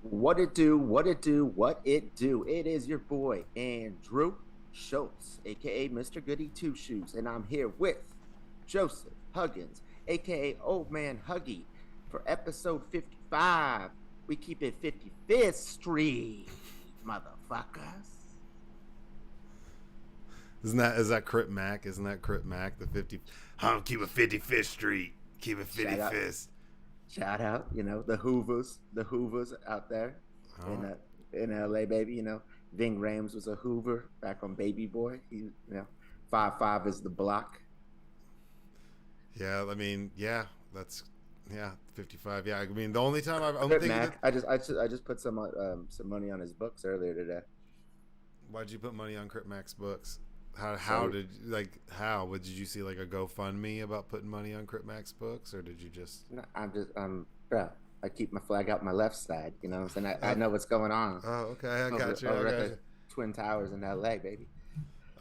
What it do, what it do, what it do. It is your boy, Andrew Schultz, aka Mr. Goody Two Shoes, and I'm here with Joseph Huggins, aka Old Man Huggy, for episode 55. We keep it 55th Street, motherfuckers. Is that Crip Mac? Isn't that Crip Mac? The 50. Keep it 55th Street. Keep it Shout out, 55th. shout out, the Hoovers out there in Oh, in LA, baby. Ving Rhames was a Hoover back on Baby Boy. 5'5" is the block. yeah. I mean, yeah. That's 55. Yeah. I mean, the only time I'm Rip thinking that. Mac. I just put some money on his books earlier today. Why'd you put money on Crip Mac's books? How So did how? What did you see like a GoFundMe about putting money on Crip Mac's books, or did you just? no, bro. I keep my flag out my left side. You know what I'm saying? I Uh, know what's going on okay. I over got you. I over at got the you. Twin Towers in LA, baby.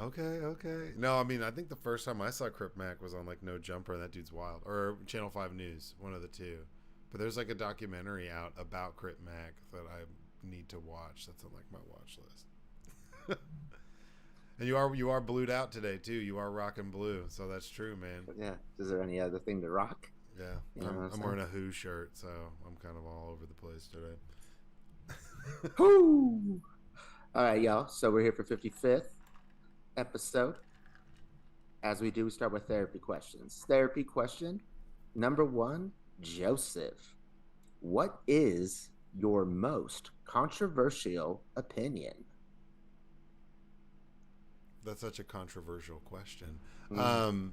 Okay. No, I mean, I think the first time I saw Crip Mac was on like No Jumper, and that dude's wild, or Channel 5 News, one of the two. But there's like a documentary out about Crip Mac that I need to watch. That's on like my watch list. And you are blued out today too. You are rocking blue, so that's true, man. But yeah, is there any other thing to rock? Yeah, You know what I'm I'm saying? wearing a Who shirt, so I'm kind of all over the place today. Whoo! All right, y'all. So we're here for 55th episode. As we do, we start with therapy questions. Therapy question number one, Joseph. What is your most controversial opinion? That's such a controversial question. Mm. Um,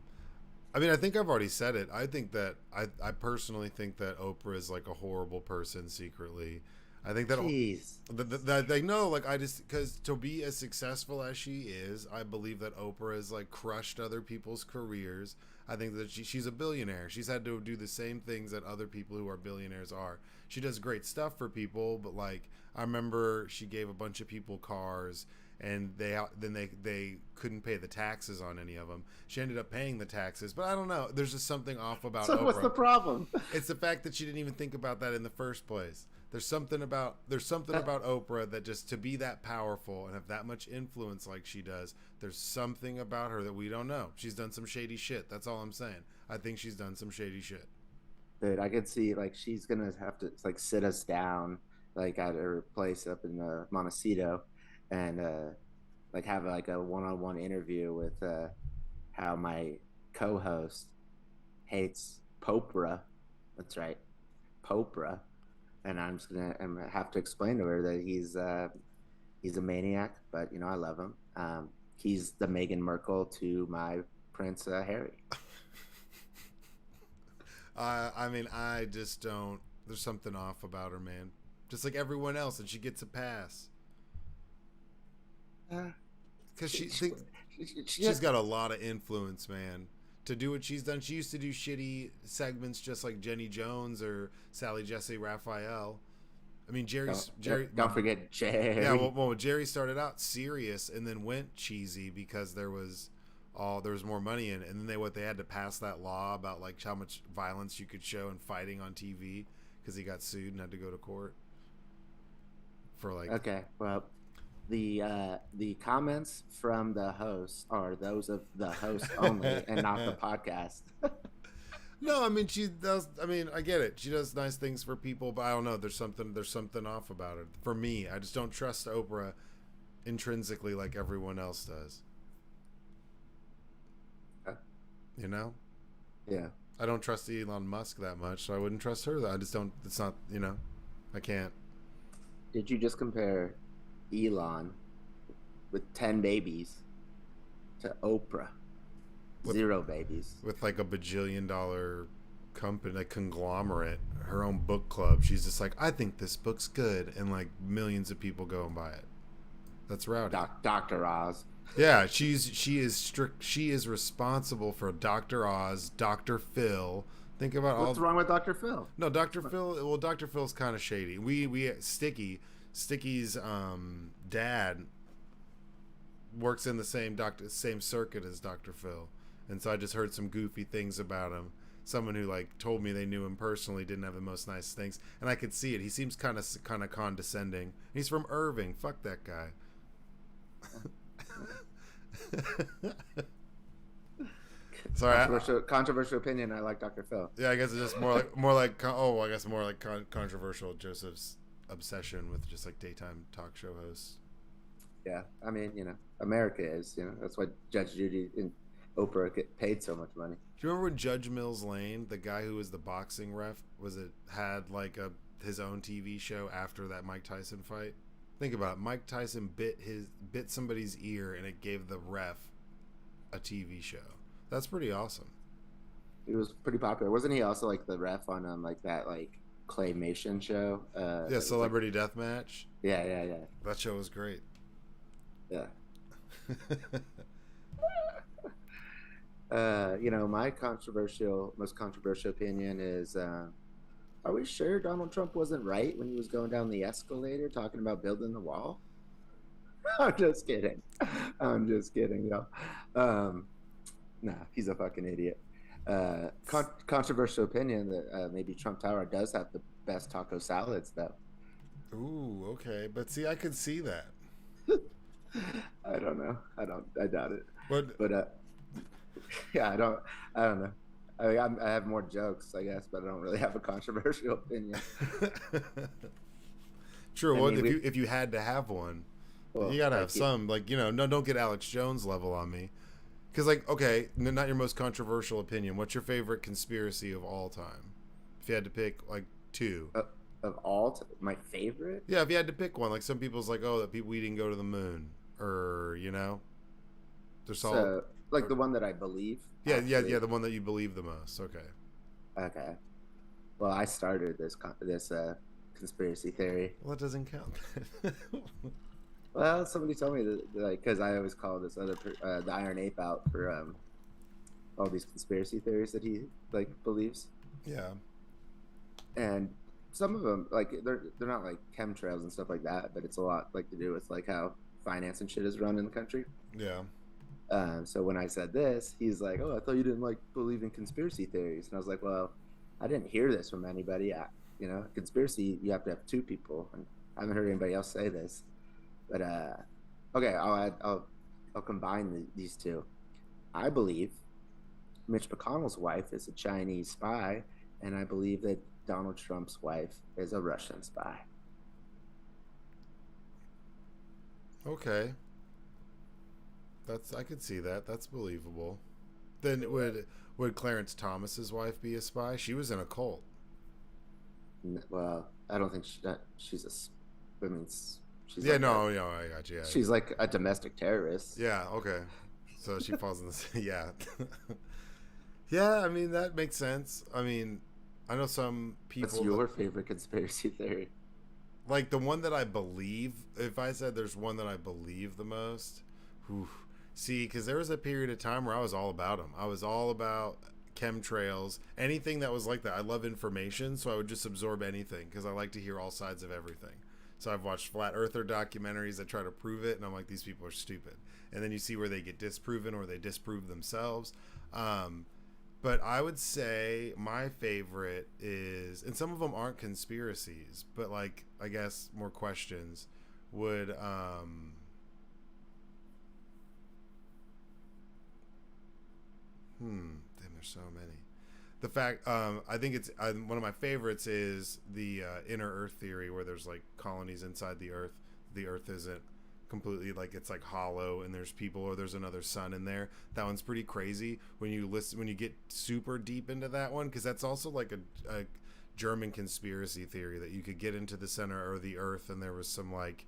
I mean, I think I've already said it. I think that I personally think that Oprah is like a horrible person secretly. I think that Jeez. that they know, like, I just, because to be as successful as she is, I believe that Oprah has like crushed other people's careers. I think that she's a billionaire. She's had to do the same things that other people who are billionaires are. She does great stuff for people, but like I remember she gave a bunch of people cars, and they couldn't pay the taxes on any of them. She ended up paying the taxes, but I don't know. There's just something off about So what's the Oprah. problem? It's the fact that she didn't even think about that in the first place. There's something about Oprah that, just to be that powerful and have that much influence like she does, there's something about her that we don't know. She's done some shady shit. That's all I'm saying. I think she's done some shady shit. Dude, I could see like she's gonna have to like sit us down like at her place up in Montecito and like have like a one-on-one interview with how my co-host hates Popra. That's right, Popra. And I'm gonna have to explain to her that he's a maniac, but I love him. He's the Meghan Markle to my Prince Harry. I mean, I just don't. There's something off about her, man. Just like everyone else, and she gets a pass Uh, because she, she she, think she, she's got a lot of influence, man. To do what she's done, she used to do shitty segments just like Jenny Jones or Sally Jesse Raphael. I mean, don't forget Yeah, Jerry. Jerry started out serious and then went cheesy because there was more money in it, and then they had to pass that law about like how much violence you could show and fighting on TV because he got sued and had to go to court for like. Okay, well, the comments from the host are those of the host only and not the podcast. No, I mean she does. I mean, I get it. She does nice things for people, but I don't know. There's something off about it. For me, I just don't trust Oprah intrinsically like everyone else does. You know, Yeah. I don't trust Elon Musk that much, so I wouldn't trust her. I just don't. It's not. I can't. Did you just compare Elon with 10 babies to Oprah? With Zero babies. with like a bajillion-dollar company, a conglomerate, her own book club. She's just like, I think this book's good, and like millions of people go and buy it. That's rowdy. Dr. Oz. Yeah, she is strict. She is responsible for Dr. Oz, Dr. Phil. Think about What's all. wrong with Dr. Phil? No, Dr. Phil. Well, Dr. Phil's kind of shady. We Sticky's dad works in the same circuit as Dr. Phil, and so I just heard some goofy things about him. someone who like told me they knew him personally didn't have the most nice things, and I could see it. He seems kind of condescending. He's from Irving. Fuck that guy. Sorry, controversial opinion. I like Dr. Phil. yeah, I guess it's just I guess more like controversial Joseph's obsession with just like daytime talk show hosts. Yeah, I mean, America is, that's why Judge Judy and Oprah get paid so much money. Do you remember when Judge Mills Lane, the guy who was the boxing ref, had like his own TV show after that Mike Tyson fight? Think about it. Mike Tyson bit somebody's ear, and it gave the ref a TV show. That's pretty awesome. He was pretty popular. Wasn't he also like the ref on like that like claymation show? Yeah, Celebrity Deathmatch. Yeah. That show was great. Yeah. My most controversial opinion is, are we sure Donald Trump wasn't right when he was going down the escalator talking about building the wall? I'm just kidding, yo. Nah, he's a fucking idiot. Controversial opinion that maybe Trump Tower does have the best taco salads, though. Ooh, okay, but see, I could see that. I don't know. I doubt it. But yeah, I don't know. I have more jokes, I guess, but I don't really have a controversial opinion. True. Well, if you had to have one, you gotta have some. Like, no, don't get Alex Jones level on me. Because, like, okay, not your most controversial opinion. What's your favorite conspiracy of all time? If you had to pick, like, two. My favorite? Yeah, if you had to pick one. Like, some people's like, oh, that we didn't go to the moon. Or, there's all... So, like, the one that I believe? Yeah, the one that you believe the most. Okay. Well, I started this conspiracy theory. Well, that doesn't count. Well, somebody told me that, like, because I always call this other the Iron Ape out for all these conspiracy theories that he like believes. Yeah. And some of them, like, they're not like chemtrails and stuff like that, but it's a lot like to do with like how finance and shit is run in the country. Yeah. So when I said this, he's like, "Oh, I thought you didn't like believe in conspiracy theories," and I was like, "Well, I didn't hear this from anybody. Conspiracy, you have to have two people, and I haven't heard anybody else say this." But okay, I'll combine these two. I believe Mitch McConnell's wife is a Chinese spy, and I believe that Donald Trump's wife is a Russian spy. Okay. I could see that. That's believable. Then would Clarence Thomas's wife be a spy? She was in a cult. Well, I don't think she's a. I mean, she's I got you. Yeah. She's like a domestic terrorist. Yeah. Okay. So she falls in the yeah. Yeah. I mean, that makes sense. I mean, I know some people. What's your favorite conspiracy theory? Like the one that I believe. If I said there's one that I believe the most, whew. See, because there was a period of time where I was all about them. I was all about chemtrails, anything that was like that. I love information, so I would just absorb anything because I like to hear all sides of everything. So I've watched flat earther documentaries that try to prove it, and I'm like, these people are stupid. And then you see where they get disproven or they disprove themselves. But I would say my favorite is, and some of them aren't conspiracies, but like, I guess more questions would, damn, there's so many. The fact, I think it's one of my favorites is the inner Earth theory, where there's like colonies inside the Earth. The Earth isn't completely like it's like hollow, and there's people or there's another sun in there. That one's pretty crazy when you get super deep into that one, because that's also like a German conspiracy theory that you could get into the center of the Earth, and there was some like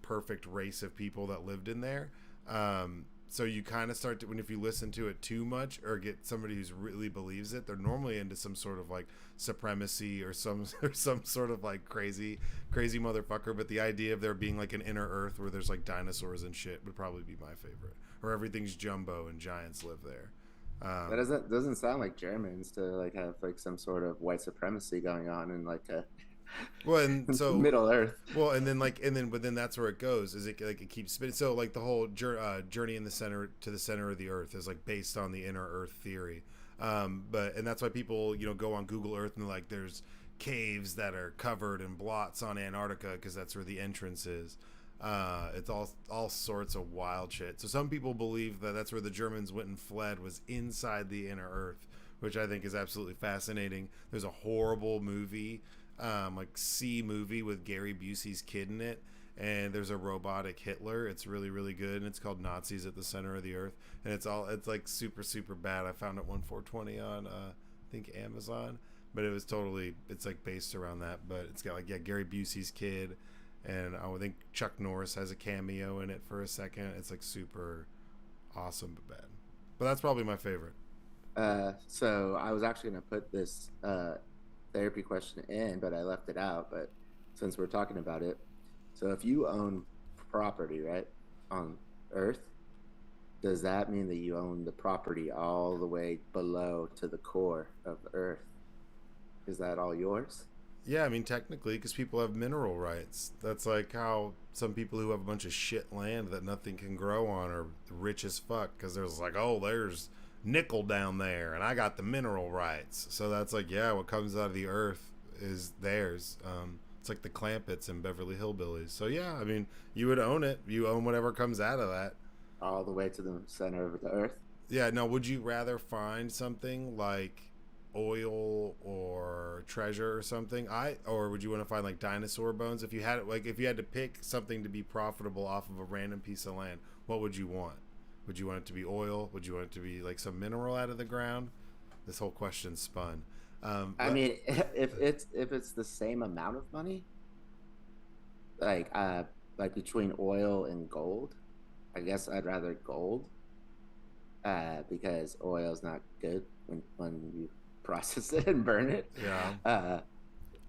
perfect race of people that lived in there. So you kind of start to, if you listen to it too much or get somebody who's really believes it, they're normally into some sort of like supremacy or some sort of like crazy motherfucker. But the idea of there being like an inner Earth where there's like dinosaurs and shit would probably be my favorite. Or everything's jumbo and giants live there. That doesn't sound like Germans to like have like some sort of white supremacy going on in like a Middle Earth. Well, but then that's where it goes. Is it like it keeps spinning? So like the whole journey in the center to the center of the Earth is like based on the inner Earth theory. But and that's why people go on Google Earth and like there's caves that are covered in blots on Antarctica because that's where the entrance is. It's all sorts of wild shit. So some people believe that that's where the Germans went and fled, was inside the inner Earth, which I think is absolutely fascinating. There's a horrible movie, like C movie with Gary Busey's kid in it, and there's a robotic Hitler. It's really really good, and it's called Nazis at the Center of the Earth, and it's like super super bad. I found it 1/420 on I think Amazon, but it's like based around that. But it's got like Gary Busey's kid, and I think Chuck Norris has a cameo in it for a second. It's like super awesome but bad. But that's probably my favorite. So I was actually going to put this therapy question in, but I left it out. But since we're talking about it, so if you own property, right, on Earth, does that mean that you own the property all the way below to the core of Earth? Is that all yours? Yeah, I mean technically, because people have mineral rights. That's like how some people who have a bunch of shit land that nothing can grow on are rich as fuck because there's like, oh, there's nickel down there, and I got the mineral rights. So that's like, yeah, what comes out of the earth is theirs. It's like the Clampets and Beverly Hillbillies. So yeah, I mean, you would own it. You own whatever comes out of that. All the way to the center of the Earth? Yeah. Now, would you rather find something like oil or treasure or something? Or would you want to find like dinosaur bones? If you had to pick something to be profitable off of a random piece of land, what would you want? Would you want it to be oil? Would you want it to be like some mineral out of the ground? This whole question spun. I mean, if it's the same amount of money, like between oil and gold, I guess I'd rather gold, because oil is not good when you process it and burn it. Yeah.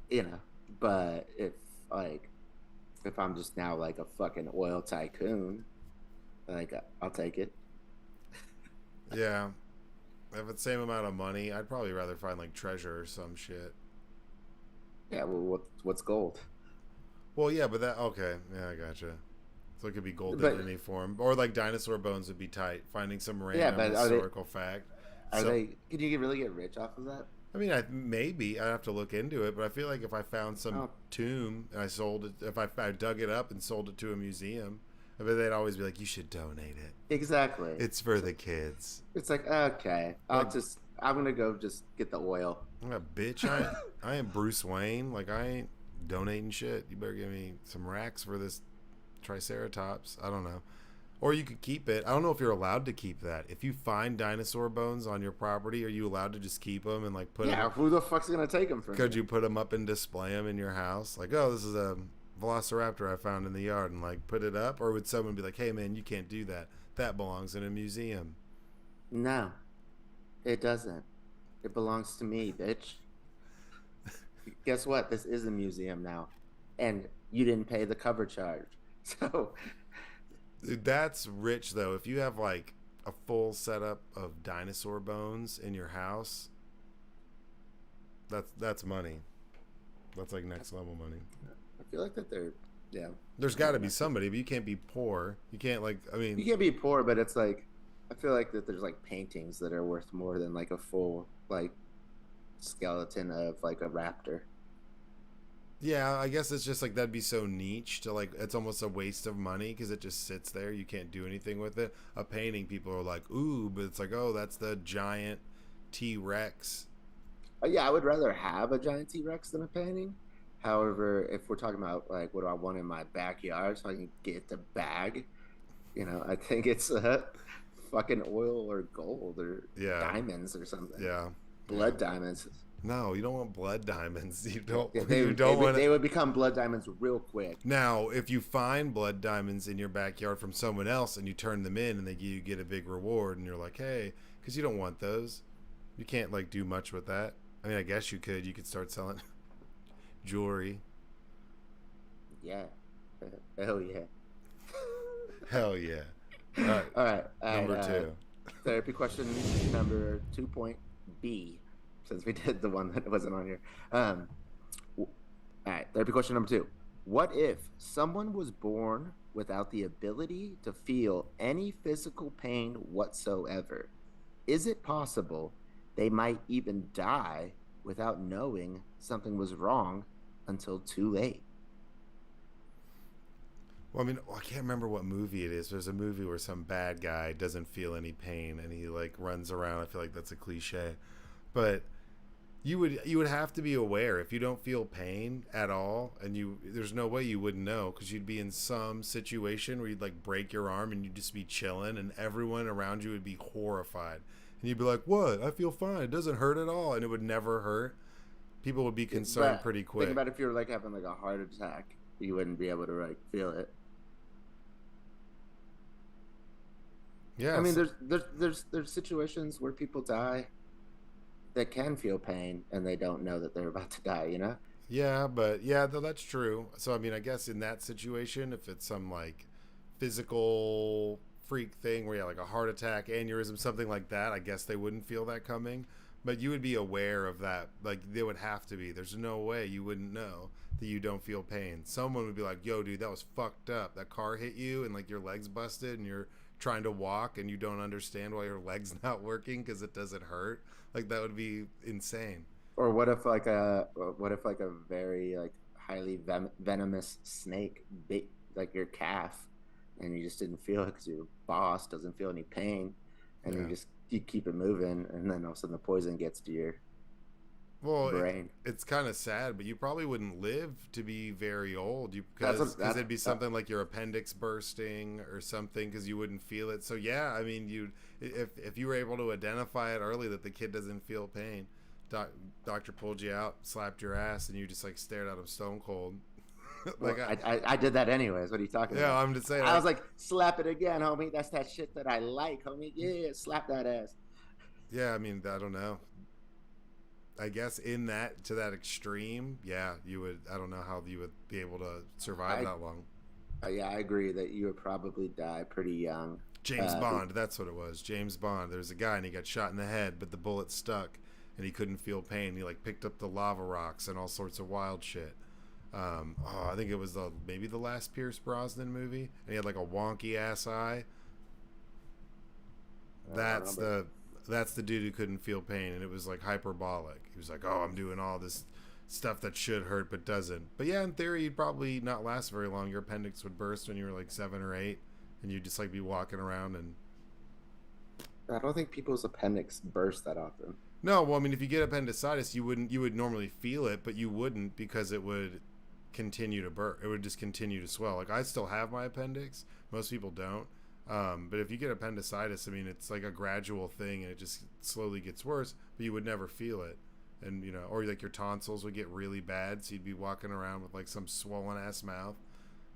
You know, but like if I'm just now like a fucking oil tycoon, like I'll take it. Yeah. If it's the same amount of money, I'd probably rather find like treasure or some shit. Yeah, well, what's gold? Well, yeah, but okay. Yeah, I gotcha. So it could be gold But in any form. Or like dinosaur bones would be tight. Finding some yeah, random but historical fact. are So, they? Can you really get rich off of that? I mean, maybe I'd have to look into it, but I feel like if I found some Oh, tomb and I sold it, if I dug it up and sold it to a museum, I bet they'd always be like, "You should donate it. exactly. It's for the kids." It's like, okay, Like, I'm gonna go just get the oil. yeah, bitch, I ain't Bruce Wayne. Like, I ain't donating shit. You better give me some racks for this Triceratops. I don't know. Or you could keep it. I don't know if you're allowed to keep that. If you find dinosaur bones on your property, are you allowed to just keep them and like put them? Yeah, who the fuck's gonna take them from Could me? you put them up and display them in your house? Like, oh, this is a velociraptor I found in the yard, and like put it up? Or would someone be like, hey man, you can't do that. That belongs in a museum. No, it doesn't. It belongs to me, bitch. Guess what? This is a museum now, and you didn't pay the cover charge. So Dude, that's rich though. If you have like a full setup of dinosaur bones in your house, that's money. That's like next level money. I feel like that they're, yeah. There's got to be somebody, but you can't be poor. You can't like. I mean, You can't be poor, but it's like I feel like that there's like paintings that are worth more than like a full like skeleton of like a raptor. yeah. I guess it's just like that'd be so niche to like. It's almost a waste of money because it just sits there. You can't do anything with it. A painting, people are like, ooh, but it's like, oh, that's the giant T-Rex. Yeah, I would rather have a giant T-Rex than a painting. However, if we're talking about like what do I want in my backyard so I can get the bag, I think it's fucking oil or gold or Yeah, diamonds or something. yeah. Blood diamonds. No, you don't want blood diamonds. You don't. Yeah, You don't want. they would become blood diamonds real quick. Now, if you find blood diamonds in your backyard from someone else and you turn them in and you get a big reward and you're like, hey, because you don't want those, you can't like do much with that. I mean, I guess you could. You could start selling jewelry. Yeah. Hell yeah. Hell yeah. All right. All right. Number two. Therapy question number 2.B, since we did the one that wasn't on here. All right. Therapy question number 2. What if someone was born without the ability to feel any physical pain whatsoever? Is it possible They might even die without knowing something was wrong until too late. Well, I mean, I can't remember what movie it is. There's a movie where some bad guy doesn't feel any pain and he like runs around. I feel like that's a cliche, but you would have to be aware if you don't feel pain at all, and you there's no way you wouldn't know because you'd be in some situation where you'd like break your arm and you'd just be chilling, and everyone around you would be horrified, and you'd be like, "What? I feel fine. It doesn't hurt at all," and it would never hurt. People would be concerned But pretty think quick. about if you were like having like a heart attack, you wouldn't be able to like feel it. I mean, Yes, there's situations where people die that can feel pain and they don't know that they're about to die. You know, yeah, but yeah, though that's true. So I mean, I guess in that situation, if it's some like physical freak thing where you have like a heart attack, aneurysm, something like that, I guess they wouldn't feel that coming. But you would be aware of that. Like they would have to be. There's no way you wouldn't know that you don't feel pain. Someone would be like, "Yo, dude, that was fucked up. That car hit you, and like your legs busted, and you're trying to walk, and you don't understand why your legs not working because it doesn't hurt." Like that would be insane. or what if like a very like highly venomous snake bit like your calf, and you just didn't feel it because your boss doesn't feel any pain, and Yeah. you keep it moving, and then all of a sudden the poison gets to your Well, brain. it's kind of sad, but you probably wouldn't live to be very old. You That's because what it'd be something like your appendix bursting or something because you wouldn't feel it. So yeah, I mean, you if you were able to identify it early that the kid doesn't feel pain, doc, doctor pulled you out, slapped your ass, and you just like stared at him stone cold. Well, like I did that anyways. What are you talking yeah, about? I'm just saying I was like like, slap it again, homie. That's that shit that I like, homie. Yeah, slap that ass. yeah, I mean I don't know. I guess in that to that extreme, yeah, you would. I don't know how you would be able to survive I that long. Yeah, I agree that you would probably die pretty young. James Bond, that's what it was. James Bond. There was a guy and he got shot in the head, but the bullet stuck, and he couldn't feel pain. He like picked up the lava rocks and all sorts of wild shit. I think it was maybe the last Pierce Brosnan movie, and he had like a wonky ass eye. I don't That's remember. the dude who couldn't feel pain, and it was like hyperbolic. He was like, "Oh, I'm doing all this stuff that should hurt but doesn't." But yeah, in theory, you'd probably not last very long. Your appendix would burst when you were like 7 or 8, and you'd just like be walking around and I don't think people's appendix burst that often. no. Well, I mean, if you get appendicitis, you would normally feel it, but you wouldn't because it would continue to burst. It would just continue to swell. Like I still have my appendix. Most people don't. But if you get appendicitis, I mean, it's like a gradual thing, and it just slowly gets worse. But you would never feel it, and or like your tonsils would get really bad, so you'd be walking around with like some swollen ass mouth.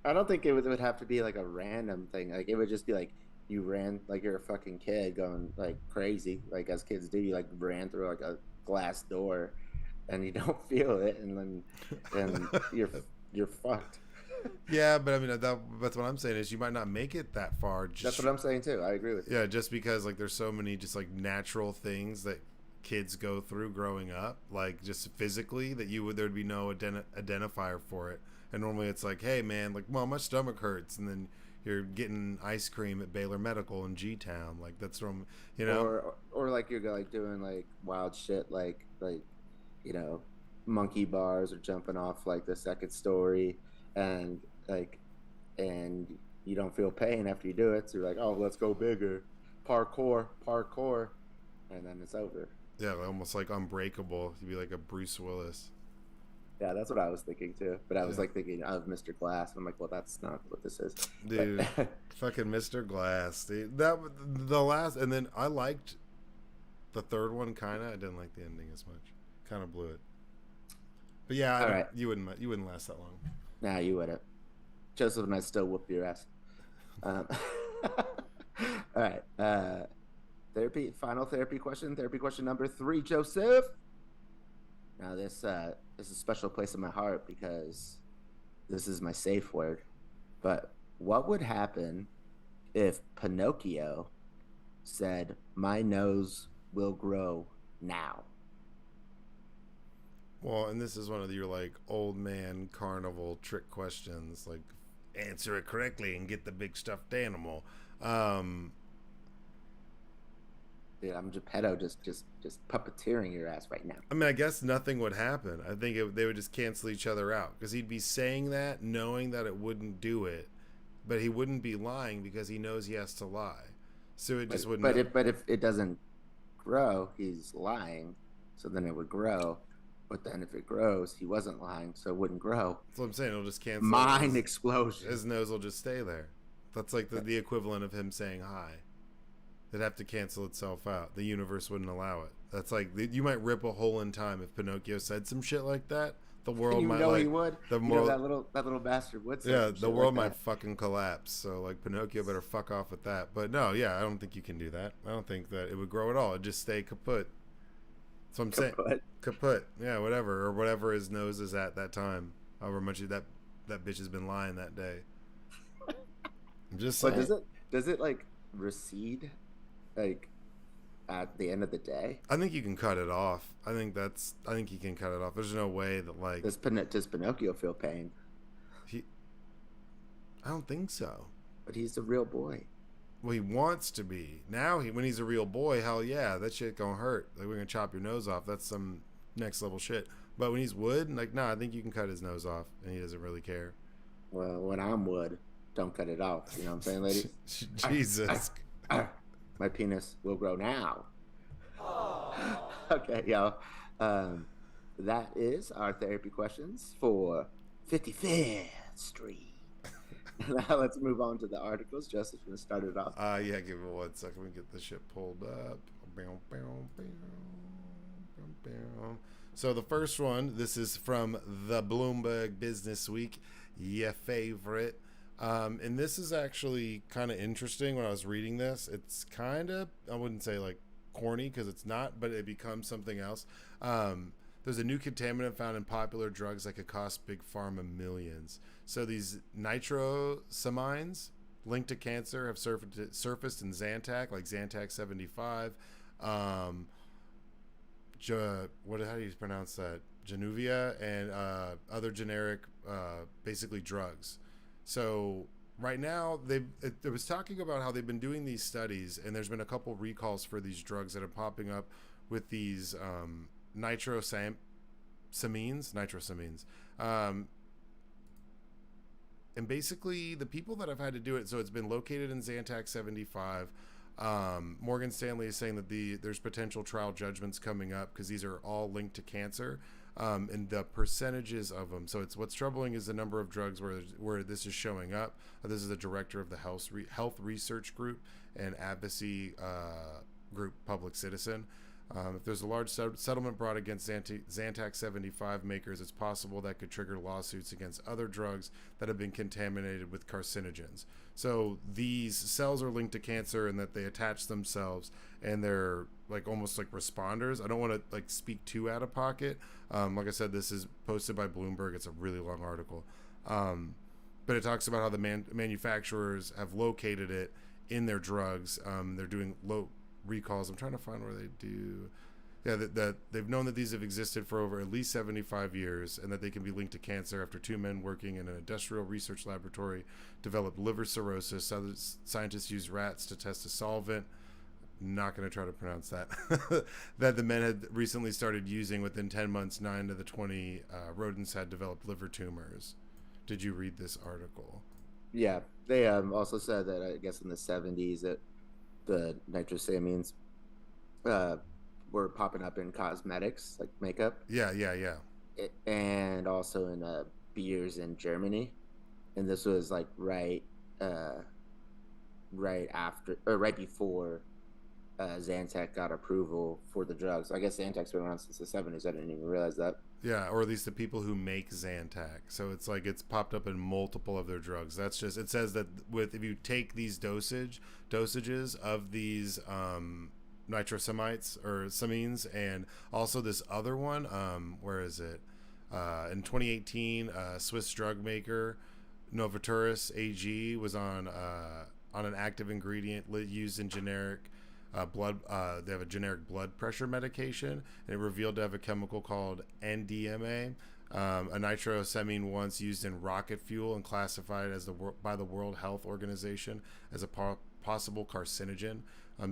I don't think it would have to be like a random thing. Like it would just be like you ran like you're a fucking kid going like crazy, like as kids do. You like ran through like a glass door, and you don't feel it, and then you're fucked. Yeah, but I mean, that's what I'm saying is you might not make it that far. That's Just what I'm saying too. I agree with you. yeah, just because like there's so many just like natural things that kids go through growing up, like just physically that there'd be no identifier for it. And normally it's like, hey man, like, well, my stomach hurts, and then you're getting ice cream at Baylor Medical in G Town, like that's from Or like you're like doing like wild shit, like you know, monkey bars or jumping off like the second story, and like and you don't feel pain after you do it. So you're like, oh, let's go bigger, parkour, and then it's over. yeah, almost like Unbreakable. You'd be like a Bruce Willis. Yeah, that's what I was thinking too. But I was Yeah, like thinking of Mr. Glass, and I'm like, well, that's not what this is. But dude, fucking Mr. Glass. Dude. That the last, and then I liked the third one kind of. I didn't like the ending as much. Kind of blew it. But yeah, all right, you wouldn't last that long. now you would it. Joseph and I still whoop your ass. Um, all right. Final therapy question. Therapy question number 3, Joseph. Now this is a special place in my heart because this is my safe word. But what would happen if Pinocchio said, "My nose will grow now"? Well, and this is one of your like old man carnival trick questions, like answer it correctly and get the big stuffed animal. Um, Dude, I'm Geppetto, just puppeteering your ass right now. I mean, I guess nothing would happen. I think they would just cancel each other out because he'd be saying that knowing that it wouldn't do it, but he wouldn't be lying because he knows he has to lie. So it just wouldn't. But if it doesn't grow, he's lying. So then it would grow. But then if it grows, he wasn't lying, so it wouldn't grow. That's what I'm saying. It'll just cancel. Mind explosion. His nose will just stay there. That's like the equivalent of him saying hi. It'd have to cancel itself out. The universe wouldn't allow it. That's like you might rip a hole in time if Pinocchio said some shit like that. The world You might know like he would. the You know world. that little bastard would say Yeah, some the shit world like might that. fucking collapse. So like Pinocchio better fuck off with that. But no, yeah, I don't think you can do that. I don't think that it would grow at all. It'd just stay kaput. So I'm saying Kaput. kaput. Yeah, whatever or whatever his nose is at that time. However much that bitch has been lying that day. I'm just But saying. does it like recede like at the end of the day? I think you can cut it off. I think you can cut it off. There's no way that like Does Pinocchio feel pain? he. I don't think so. But he's the real boy. Well, he wants to be. Now, when he's a real boy, hell yeah, that shit gonna hurt. Like, we're gonna chop your nose off. That's some next level shit. But when he's wood, like, nah, I think you can cut his nose off, and he doesn't really care. Well, when I'm wood, don't cut it off. You know what I'm saying, ladies? Jesus. My penis will grow now. Okay, y'all. That is our therapy questions for 55th Street. Now let's move on to the articles. Justice, going to start it off. Yeah, give it 1 second. We get this shit pulled up. So the first one, this is from the Bloomberg Business Week, your favorite. And this is actually kind of interesting. When I was reading this, it's kind of, I wouldn't say like corny because it's not, but it becomes something else. There's a new contaminant found in popular drugs that could cost big pharma millions. So these nitrosamines linked to cancer have surfaced in Zantac, like Zantac 75. How do you pronounce that? Januvia and other generic, basically drugs. So right now, it was talking about how they've been doing these studies, and there's been a couple recalls for these drugs that are popping up with these nitrosamines. And basically, the people that have had to do it, so it's been located in Zantac 75. Morgan Stanley is saying that there's potential trial judgments coming up because these are all linked to cancer, and the percentages of them. So what's troubling is the number of drugs where this is showing up. This is the director of the Health Research Group and Advocacy Group Public Citizen. If there's a large settlement brought against Zantac 75 makers, it's possible that could trigger lawsuits against other drugs that have been contaminated with carcinogens. So these cells are linked to cancer and that they attach themselves and they're like almost like responders. I don't want to like speak too out of pocket. Like I said, this is posted by Bloomberg. It's a really long article. But it talks about how the manufacturers have located it in their drugs. They're doing low recalls. I'm trying to find where they do. Yeah, that they've known that these have existed for over at least 75 years and that they can be linked to cancer after 2 men working in an industrial research laboratory developed liver cirrhosis. Other scientists used rats to test a solvent. Not going to try to pronounce that. That the men had recently started using. Within 10 months, 9 of the 20 rodents had developed liver tumors. Did you read this article? Yeah, they also said that I guess in the 70s that the nitrosamines were popping up in cosmetics like makeup. Yeah. And also in beers in Germany, and this was like right after or right before Zantac got approval for the drugs. I guess Zantac's been around since the 70s. I didn't even realize that. Yeah, or at least the people who make Zantac. So it's like it's popped up in multiple of their drugs. That's just, it says that if you take these dosages of these nitrosamites or samines and also this other one, where is it? In 2018, Swiss drug maker Novaturis AG was on an active ingredient used in generic blood. They have a generic blood pressure medication, and it revealed to have a chemical called NDMA, a nitrosamine once used in rocket fuel and classified as by the World Health Organization as a possible carcinogen.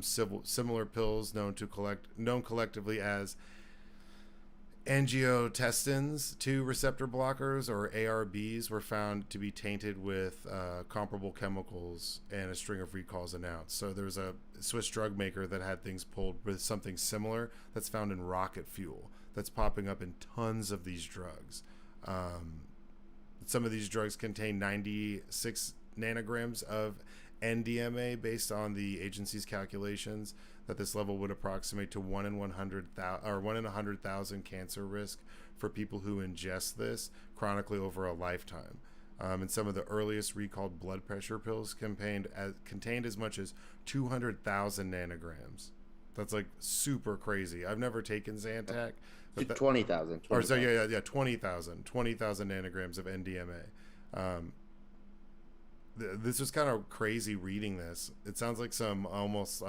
Similar pills known collectively as angiotensins 2 receptor blockers, or ARBs, were found to be tainted with comparable chemicals, and a string of recalls announced. So there's a Swiss drug maker that had things pulled with something similar that's found in rocket fuel that's popping up in tons of these drugs. Some of these drugs contain 96 nanograms of NDMA based on the agency's calculations that this level would approximate to 1 in 100,000 or 1 in 100,000 cancer risk for people who ingest this chronically over a lifetime. And some of the earliest recalled blood pressure pills contained as much as 200,000 nanograms. That's like super crazy. I've never taken Zantac. 20,000. Or so yeah, 20,000 nanograms of NDMA. This was kind of crazy reading this. It sounds like some almost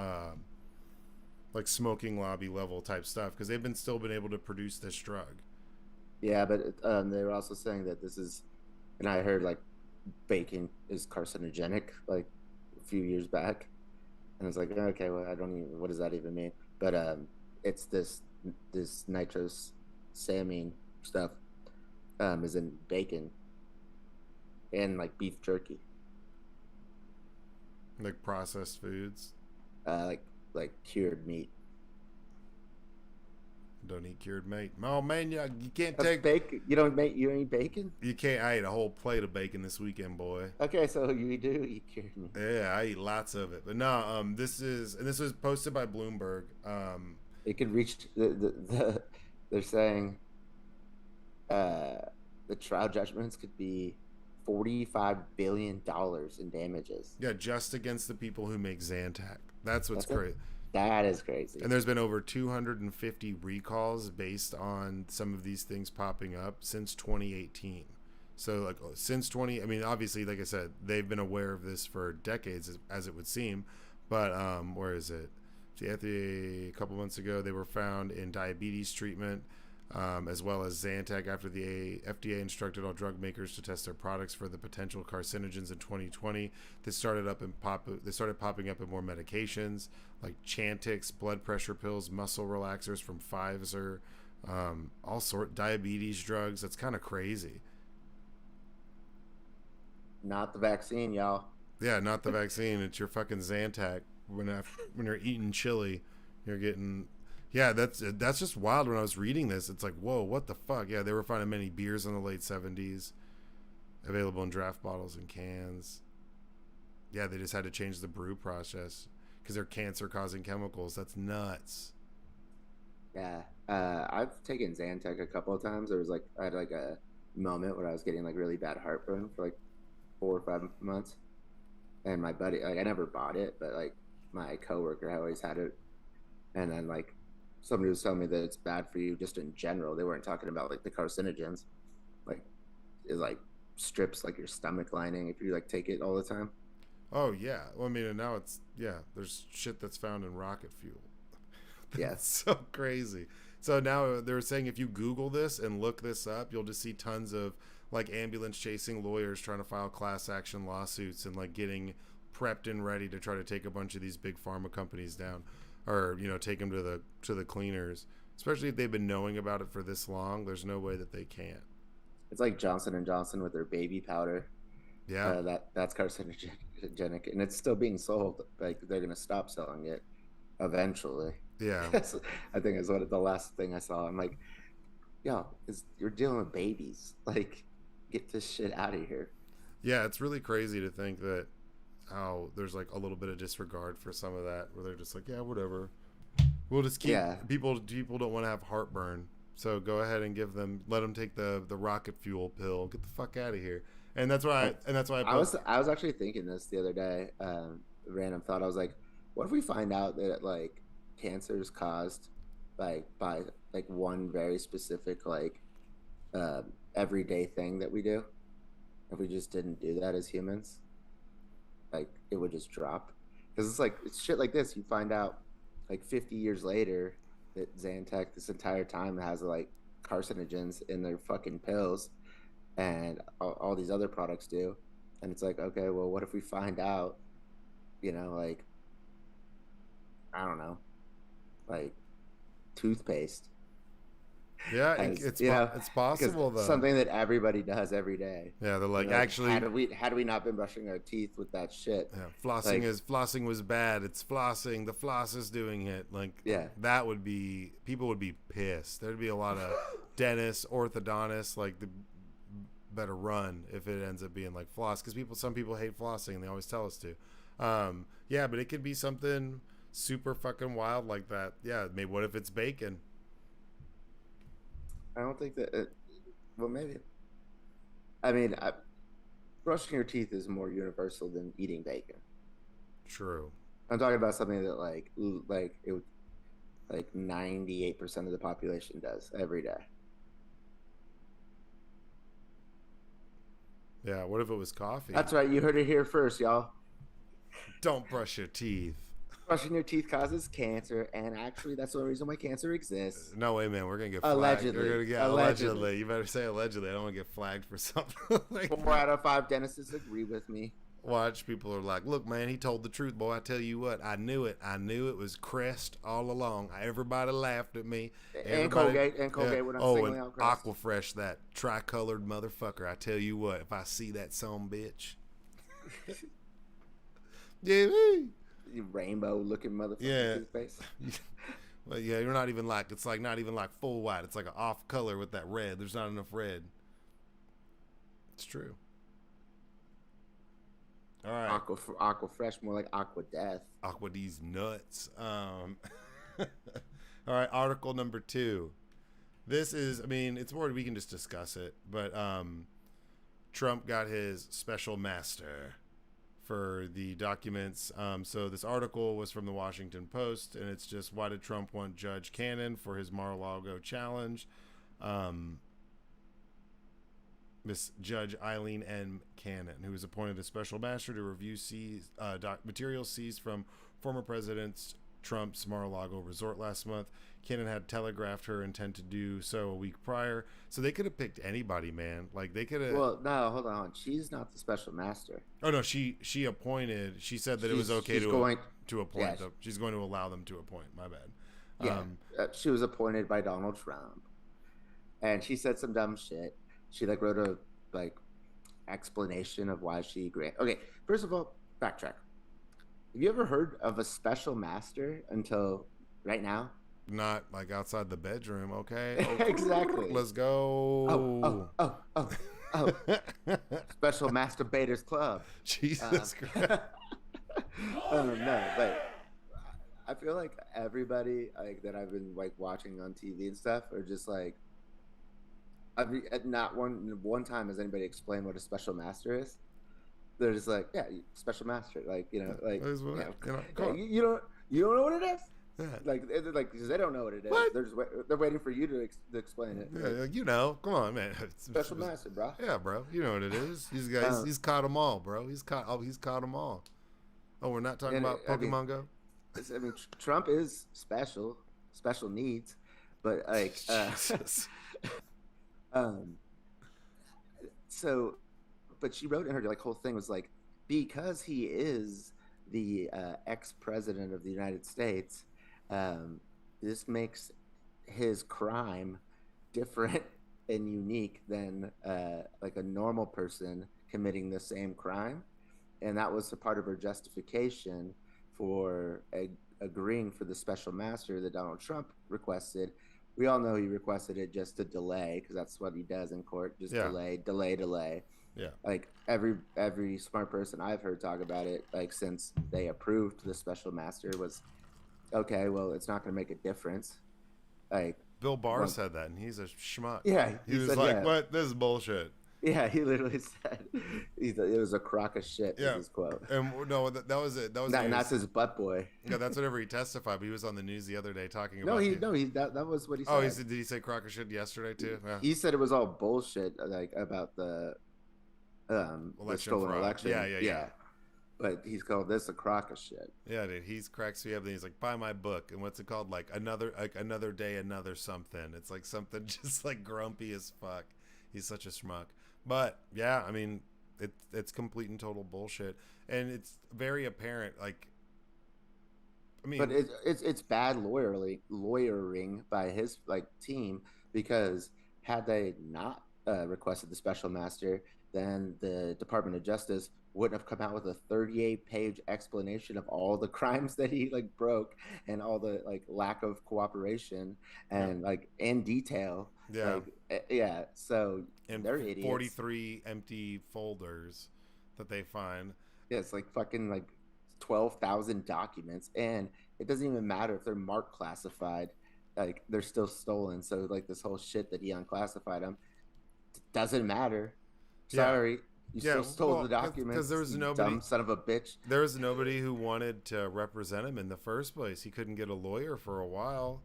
like smoking lobby level type stuff, because they've still been able to produce this drug. Yeah, but they were also saying that this is, and I heard like bacon is carcinogenic like a few years back, and I was like, okay, well, I don't even, what does that even mean? But it's this nitrosamine stuff is in bacon and like beef jerky, like processed foods, like cured meat. Don't eat cured meat. Oh man, you can't That's take bacon. You don't eat bacon. You can't. I ate a whole plate of bacon this weekend, boy. Okay, so you do eat cured meat. Yeah, I eat lots of it. But no, this was posted by Bloomberg. It could reach they're saying the trial judgments could be $45 billion in damages. Yeah, just against the people who make Zantac. That's what's crazy. That is crazy. And there's been over 250 recalls based on some of these things popping up since 2018. So like since I mean, obviously, like I said, they've been aware of this for decades, as it would seem. But where is it? See, a couple months ago, they were found in diabetes treatment, as well as Zantac, after the FDA instructed all drug makers to test their products for the potential carcinogens in 2020. They started popping up in more medications like Chantix, blood pressure pills, muscle relaxers from Pfizer, all sort diabetes drugs. That's kind of crazy. Not the vaccine, y'all. Yeah, not the vaccine. It's your fucking Zantac. When you're eating chili, you're getting. Yeah, that's just wild. When I was reading this, it's like, whoa, what the fuck? Yeah, they were finding many beers in the late 70s, available in draft bottles and cans. Yeah, they just had to change the brew process because they're cancer-causing chemicals. That's nuts. Yeah, I've taken Zantac a couple of times. I had like a moment where I was getting like really bad heartburn for like 4 or 5 months, and my buddy, like, I never bought it, but like my coworker always had it, and then like somebody was telling me that it's bad for you just in general. They weren't talking about like the carcinogens, like it like strips like your stomach lining if you like take it all the time. Oh yeah, well, I mean, and now there's shit that's found in rocket fuel. That's so crazy. So now they're saying if you Google this and look this up, you'll just see tons of like ambulance chasing lawyers trying to file class action lawsuits and like getting prepped and ready to try to take a bunch of these big pharma companies down, or take them to the cleaners. Especially if they've been knowing about it for this long, there's no way that they can't. It's like Johnson and Johnson with their baby powder. Yeah, that's carcinogenic, and it's still being sold. Like they're gonna stop selling it eventually. Yeah, I think is what the last thing I saw. I'm like, yo, you're dealing with babies. Like, get this shit out of here. Yeah, it's really crazy to think that how there's like a little bit of disregard for some of that, where they're just like, yeah, whatever. We'll just keep people don't want to have heartburn, so go ahead and let them take the rocket fuel pill. Get the fuck out of here. And that's why I was actually thinking this the other day. Random thought. I was like, what if we find out that like cancer is caused by like one very specific like everyday thing that we do? If we just didn't do that as humans, like it would just drop. Because it's shit like this. You find out like 50 years later that Zantac this entire time has like carcinogens in their fucking pills, and all these other products do. And it's like, okay, well, what if we find out like I don't know, like toothpaste Yeah, has, it's because possible though. something that everybody does every day. Yeah, they're like Like actually, had we not been brushing our teeth with that shit? yeah, Like, flossing was bad. It's flossing. The floss is doing it. Like yeah. that would be people would be pissed. There'd be a lot of dentists, orthodontists like the better run if it ends up being like floss because some people hate flossing and they always tell us to. Yeah, but it could be something super fucking wild like that. Yeah, maybe what if it's bacon? I don't think that. Well, maybe. I mean, brushing your teeth is more universal than eating bacon. True. I'm talking about something that like 98% of the population does every day. Yeah, what if it was coffee? That's right. You heard it here first, y'all. Don't brush your teeth. Brushing your teeth causes cancer, and actually, that's the only reason why cancer exists. No way, man. We're gonna get flagged. Allegedly. We're gonna get allegedly. You better say allegedly. I don't want to get flagged for something like 4 out of 5 dentists agree with me. Watch people are like, look, man, he told the truth, boy. I tell you what, I knew it. I knew it was Crest all along. Everybody laughed at me. And Colgate, when I'm singling out Crest. Aquafresh, that tricolored motherfucker. I tell you what, if I see that son bitch, yeah, You rainbow-looking motherfucker yeah. toothpaste. Well, yeah, you're not even like, it's like not even like full white. It's like an off color with that red. There's not enough red. It's true. All right. Aqua Fresh, more like Aqua Death. Aqua D's nuts. All right, article number 2. This is, I mean, it's more we can just discuss it, but Trump got his special master for the documents. So this article was from the Washington Post, and it's just, why did Trump want Judge Cannon for his Mar-a-Lago challenge? Miss Judge Eileen N. Cannon, who was appointed a special master to review materials seized from former President Trump's Mar-a-Lago resort last month. Cannon had telegraphed her intent to do so a week prior. So they could have picked anybody, man. Like they could have. Well, no, hold on. She's not the special master. Oh no, she appointed. She said that it was okay to appoint them. She's going to allow them to appoint. My bad. Yeah, she was appointed by Donald Trump, and she said some dumb shit. She wrote a explanation of why she Okay, first of all, backtrack. Have you ever heard of a special master until right now? Not like outside the bedroom, okay? Oh, exactly. Let's go. Oh. Special Masturbators Club. Jesus Christ. No, but I feel like everybody that I've been watching on TV and stuff are just not one time has anybody explained what a special master is. They're just like, yeah, special master, you don't know what it is. Yeah. Because they don't know what it is. What? They're waiting for you to explain it. Yeah, come on, man. Special master, bro. Yeah, bro. You know what it is. These guys, he's caught them all, bro. He's caught them all. Oh, we're not talking about Pokemon Go. I mean, Trump is special needs, but so, but she wrote in her whole thing was because he is the ex-president of the United States, this makes his crime different and unique than a normal person committing the same crime, and that was a part of her justification for agreeing for the special master that Donald Trump requested. We all know he requested it just to delay, because that's what he does in court, just delay. Yeah. Every smart person I've heard talk about it, since they approved the special master, was, okay, well, it's not going to make a difference. Bill Barr said that, and he's a schmuck. Yeah. He was like, what? This is bullshit. Yeah, he literally said it was a crock of shit. Yeah, was his quote. And no, that was it. That was that's his butt boy. Yeah, that's whatever he testified. But he was on the news the other day talking about. That was what he said. Oh, did he say crock of shit yesterday too? Yeah. He said it was all bullshit, about the stolen election. Yeah. But he's called this a crock of shit. Yeah, dude. He's cracks me up. And he's like, buy my book. And what's it called? Another day, another something. It's something just grumpy as fuck. He's such a schmuck. But yeah, I mean, it's complete and total bullshit, and it's very apparent. Like, I But mean, it's bad lawyering by his like team, because had they not requested the special master, then the Department of Justice wouldn't have come out with a 38-page explanation of all the crimes that he like broke, and all the like lack of cooperation, yeah, and like in detail. yeah, Like yeah, so and they're idiots. 43 empty folders that they find. Yeah, it's like fucking like 12,000 documents, and it doesn't even matter if they're marked classified, like they're still stolen. So like this whole shit that he unclassified them doesn't matter. Yeah, Sorry, you yeah. still stole the Well, because there documents, was you nobody, dumb son of a bitch. there was nobody who wanted to represent him in the first place. He couldn't get a lawyer for a while.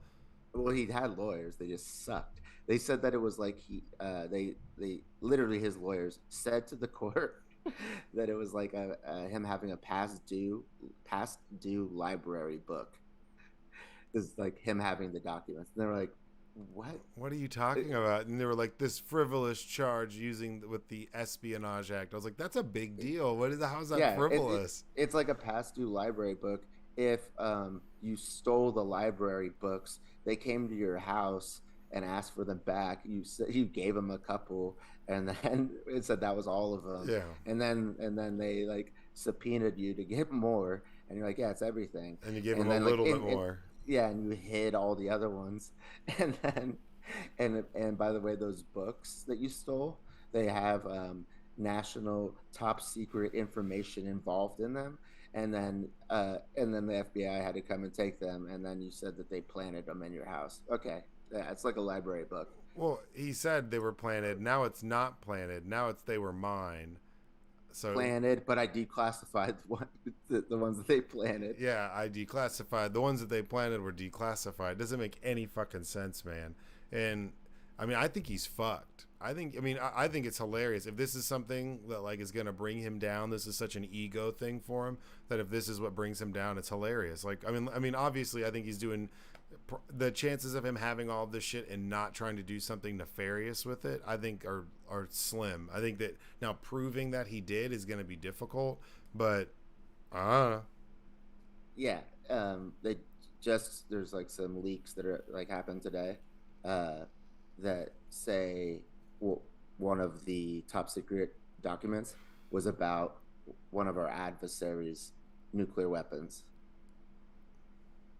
Well, he had lawyers, they just sucked. They said that it was like they literally, his lawyers said to the court that it was like him having a past due library book. Is like him having the documents. And they're like, what? What are you talking about? And they were like, this frivolous charge using with the Espionage Act. I was like, that's a big deal. What is that? How's that Yeah, frivolous? it's like a past due library book. If you stole the library books, they came to your house and asked for them back. You gave them a couple, and then it said that was all of them. Yeah. And then they like subpoenaed you to give more, and you're like, yeah, it's everything. And you gave him And a then like little bit more. yeah, and you hid all the other ones, and then and by the way, those books that you stole, they have national top secret information involved in them, and then the FBI had to come and take them, and then you said that they planted them in your house. Okay, yeah, it's like a library book. Well, he said they were planted. Now it's not planted. Now it's they were mine. So Planted, but I declassified the ones that they planted. yeah, I declassified the ones that they planted were declassified. Doesn't make any fucking sense, man. And I mean, I think he's fucked. I think it's hilarious if this is something that like is gonna bring him down. This is such an ego thing for him that if this is what brings him down, it's hilarious. Like, I mean, obviously, I think he's doing the chances of him having all this shit and not trying to do something nefarious with it, I think are slim. I think that now proving that he did is going to be difficult, but I don't know. Yeah, they just there's like some leaks that are like happened today, uh, that say, well, one of the top secret documents was about one of our adversaries' nuclear weapons.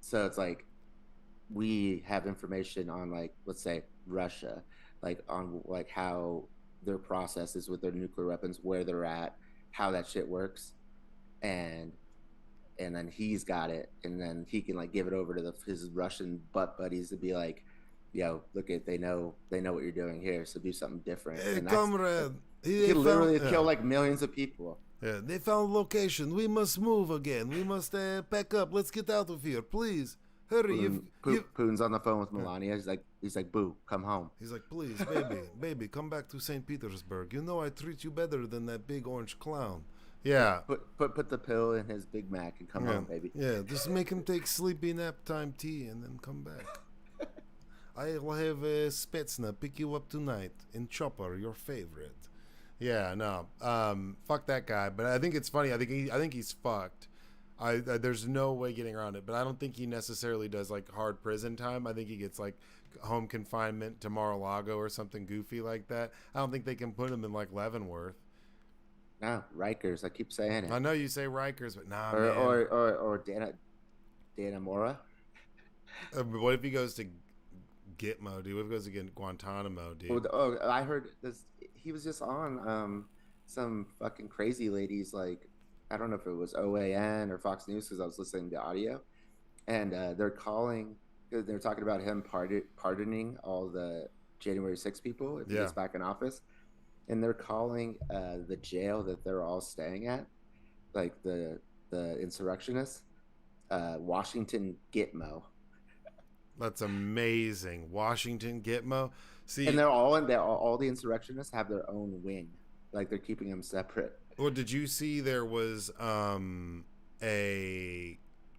So it's like we have information on, like, let's say Russia, like on like how their process is with their nuclear weapons, where they're at, how that shit works, and then he's got it, and then he can like give it over to his Russian butt buddies to be like, "Yo, look at they know what you're doing here, so do something different." Hey, And that's comrade, he they could found literally kill like millions of people. yeah, they found location. We must move again. We must pack up. Let's get out of here, please. Hurry, Putin's on the phone with Melania. He's like, "Boo, come home." He's like, please, baby, baby, come back to St. Petersburg. You know I treat you better than that big orange clown. Yeah, Put the pill in his Big Mac and come yeah, home, baby. yeah. Just make him take sleepy nap time tea and then come back. I'll have Spetsna pick you up tonight in Chopper, your favorite. Yeah, no, fuck that guy. But I think it's funny. I think he's fucked. There's no way getting around it. But I don't think he necessarily does like hard prison time. I think he gets like home confinement to Mar-a-Lago or something goofy like that. I don't think they can put him in like Leavenworth. No, Rikers. I keep saying I it. know you say Rikers, but nah, Or man. Dana Mora. What if he goes to Gitmo, dude? What if he goes to Guantanamo, dude? I heard this. He was just on some fucking crazy ladies, like, I don't know if it was OAN or Fox News, because I was listening to audio, and they're talking about him pardoning all the January 6 people if he Yeah. gets back in office, and they're calling the jail that they're all staying at, like the insurrectionists, Washington Gitmo. That's amazing. Washington Gitmo. And See, all the insurrectionists have their own wing, like they're keeping them separate. well, did you see there was a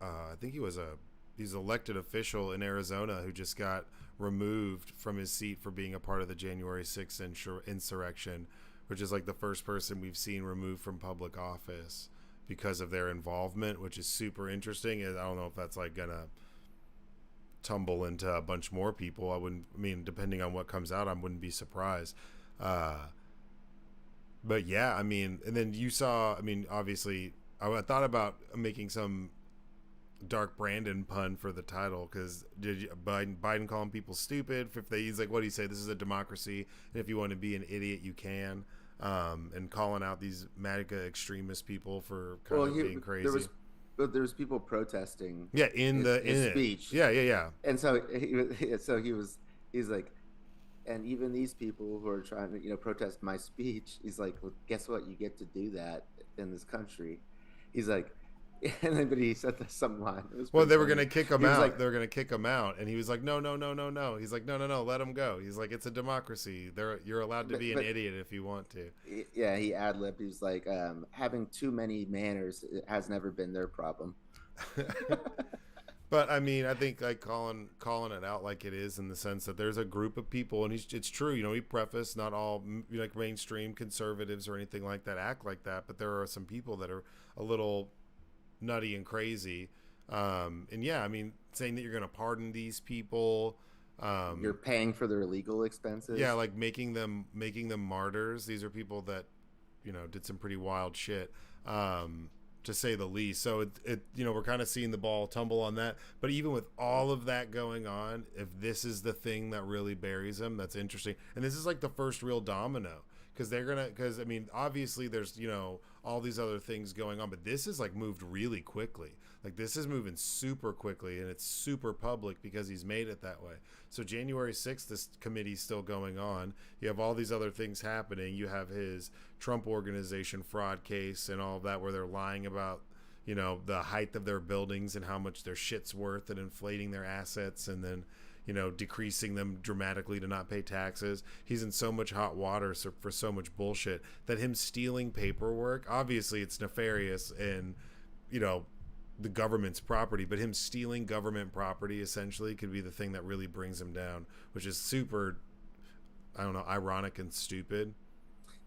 I think he's an elected official in Arizona who just got removed from his seat for being a part of the January 6th insurrection, which is like the first person we've seen removed from public office because of their involvement, which is super interesting. And I don't know if that's like gonna tumble into a bunch more people. I mean, depending on what comes out, I wouldn't be surprised. Uh, but yeah, I mean, and then you saw, I mean, obviously, I thought about making some Dark Brandon pun for the title because Biden calling people stupid? If he's like, what do you say? This is a democracy, and if you want to be an idiot, you can. And calling out these MAGA extremist people for kind Well, of being crazy. there was people protesting. Yeah, his in speech. it. Yeah. And so he's like, and even these people who are trying to protest my speech, he's like, well, guess what? You get to do that in this country. He's like, and then but he said some line. It was Well, they were funny. gonna kick him He was out. like, They were gonna kick him out, and he was like, "No, no, no, no, no." He's like, "No, no, no, let him go." He's like, "It's a democracy. You're allowed to be an but idiot if you want to." yeah, he ad libbed. He was like, having too many manners has never been their problem. But I mean, I think like calling it out like it is in the sense that there's a group of people, and it's true. He prefaced not all like mainstream conservatives or anything like that act like that, but there are some people that are a little nutty and crazy. And yeah, I mean, saying that you're going to pardon these people, You're paying for their legal expenses. yeah, like making them martyrs. These are people that did some pretty wild shit, to say the least. So we're kind of seeing the ball tumble on that. But even with all of that going on, if this is the thing that really buries him, that's interesting. And this is like the first real domino because I mean, obviously there's all these other things going on, but this is like moved really quickly. Like this is moving super quickly, and it's super public because he's made it that way. So January 6th, this committee's still going on. You have all these other things happening. You have his Trump Organization fraud case and all of that, where they're lying about the height of their buildings and how much their shit's worth, and inflating their assets, and then decreasing them dramatically to not pay taxes. He's in so much hot water for so much bullshit that him stealing paperwork, obviously it's nefarious and, the government's property, but him stealing government property essentially could be the thing that really brings him down, which is super, I don't know, ironic and stupid.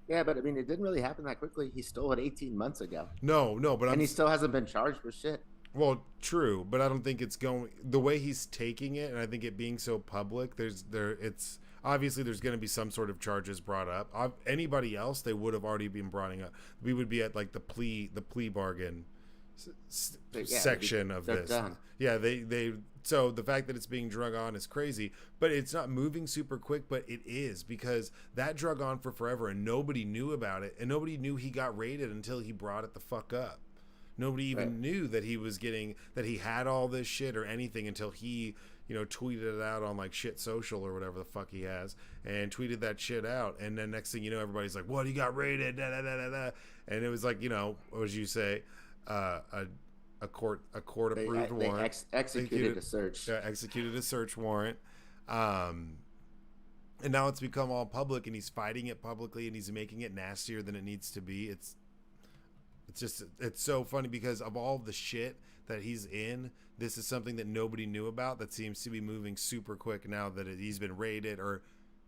Yeah, but I mean, it didn't really happen that quickly. He stole it 18 months ago, No, but and he still hasn't been charged for shit. well, true, but I don't think it's going the way he's taking it, and I think it being so public. It's obviously there's going to be some sort of charges brought up. Anybody else, they would have already been brought up. We would be at like the plea bargain section of this. Done. Yeah, they. So the fact that it's being drug on is crazy, but it's not moving super quick. But it is, because that drug on for forever, and nobody knew about it, and nobody knew he got raided until he brought it the fuck up. Nobody even knew that he had all this shit or anything until he, tweeted it out on like Shit Social or whatever the fuck he has, and tweeted that shit out. And then next thing you know, everybody's like, "What? He got raided?" Da, da, da, da, da. And it was like, what would you say? A court approved warrant. Executed a search. Executed a search warrant. And now it's become all public, and he's fighting it publicly, and he's making it nastier than it needs to be. It's so funny because of all the shit that he's in, this is something that nobody knew about that seems to be moving super quick now that he's been raided, or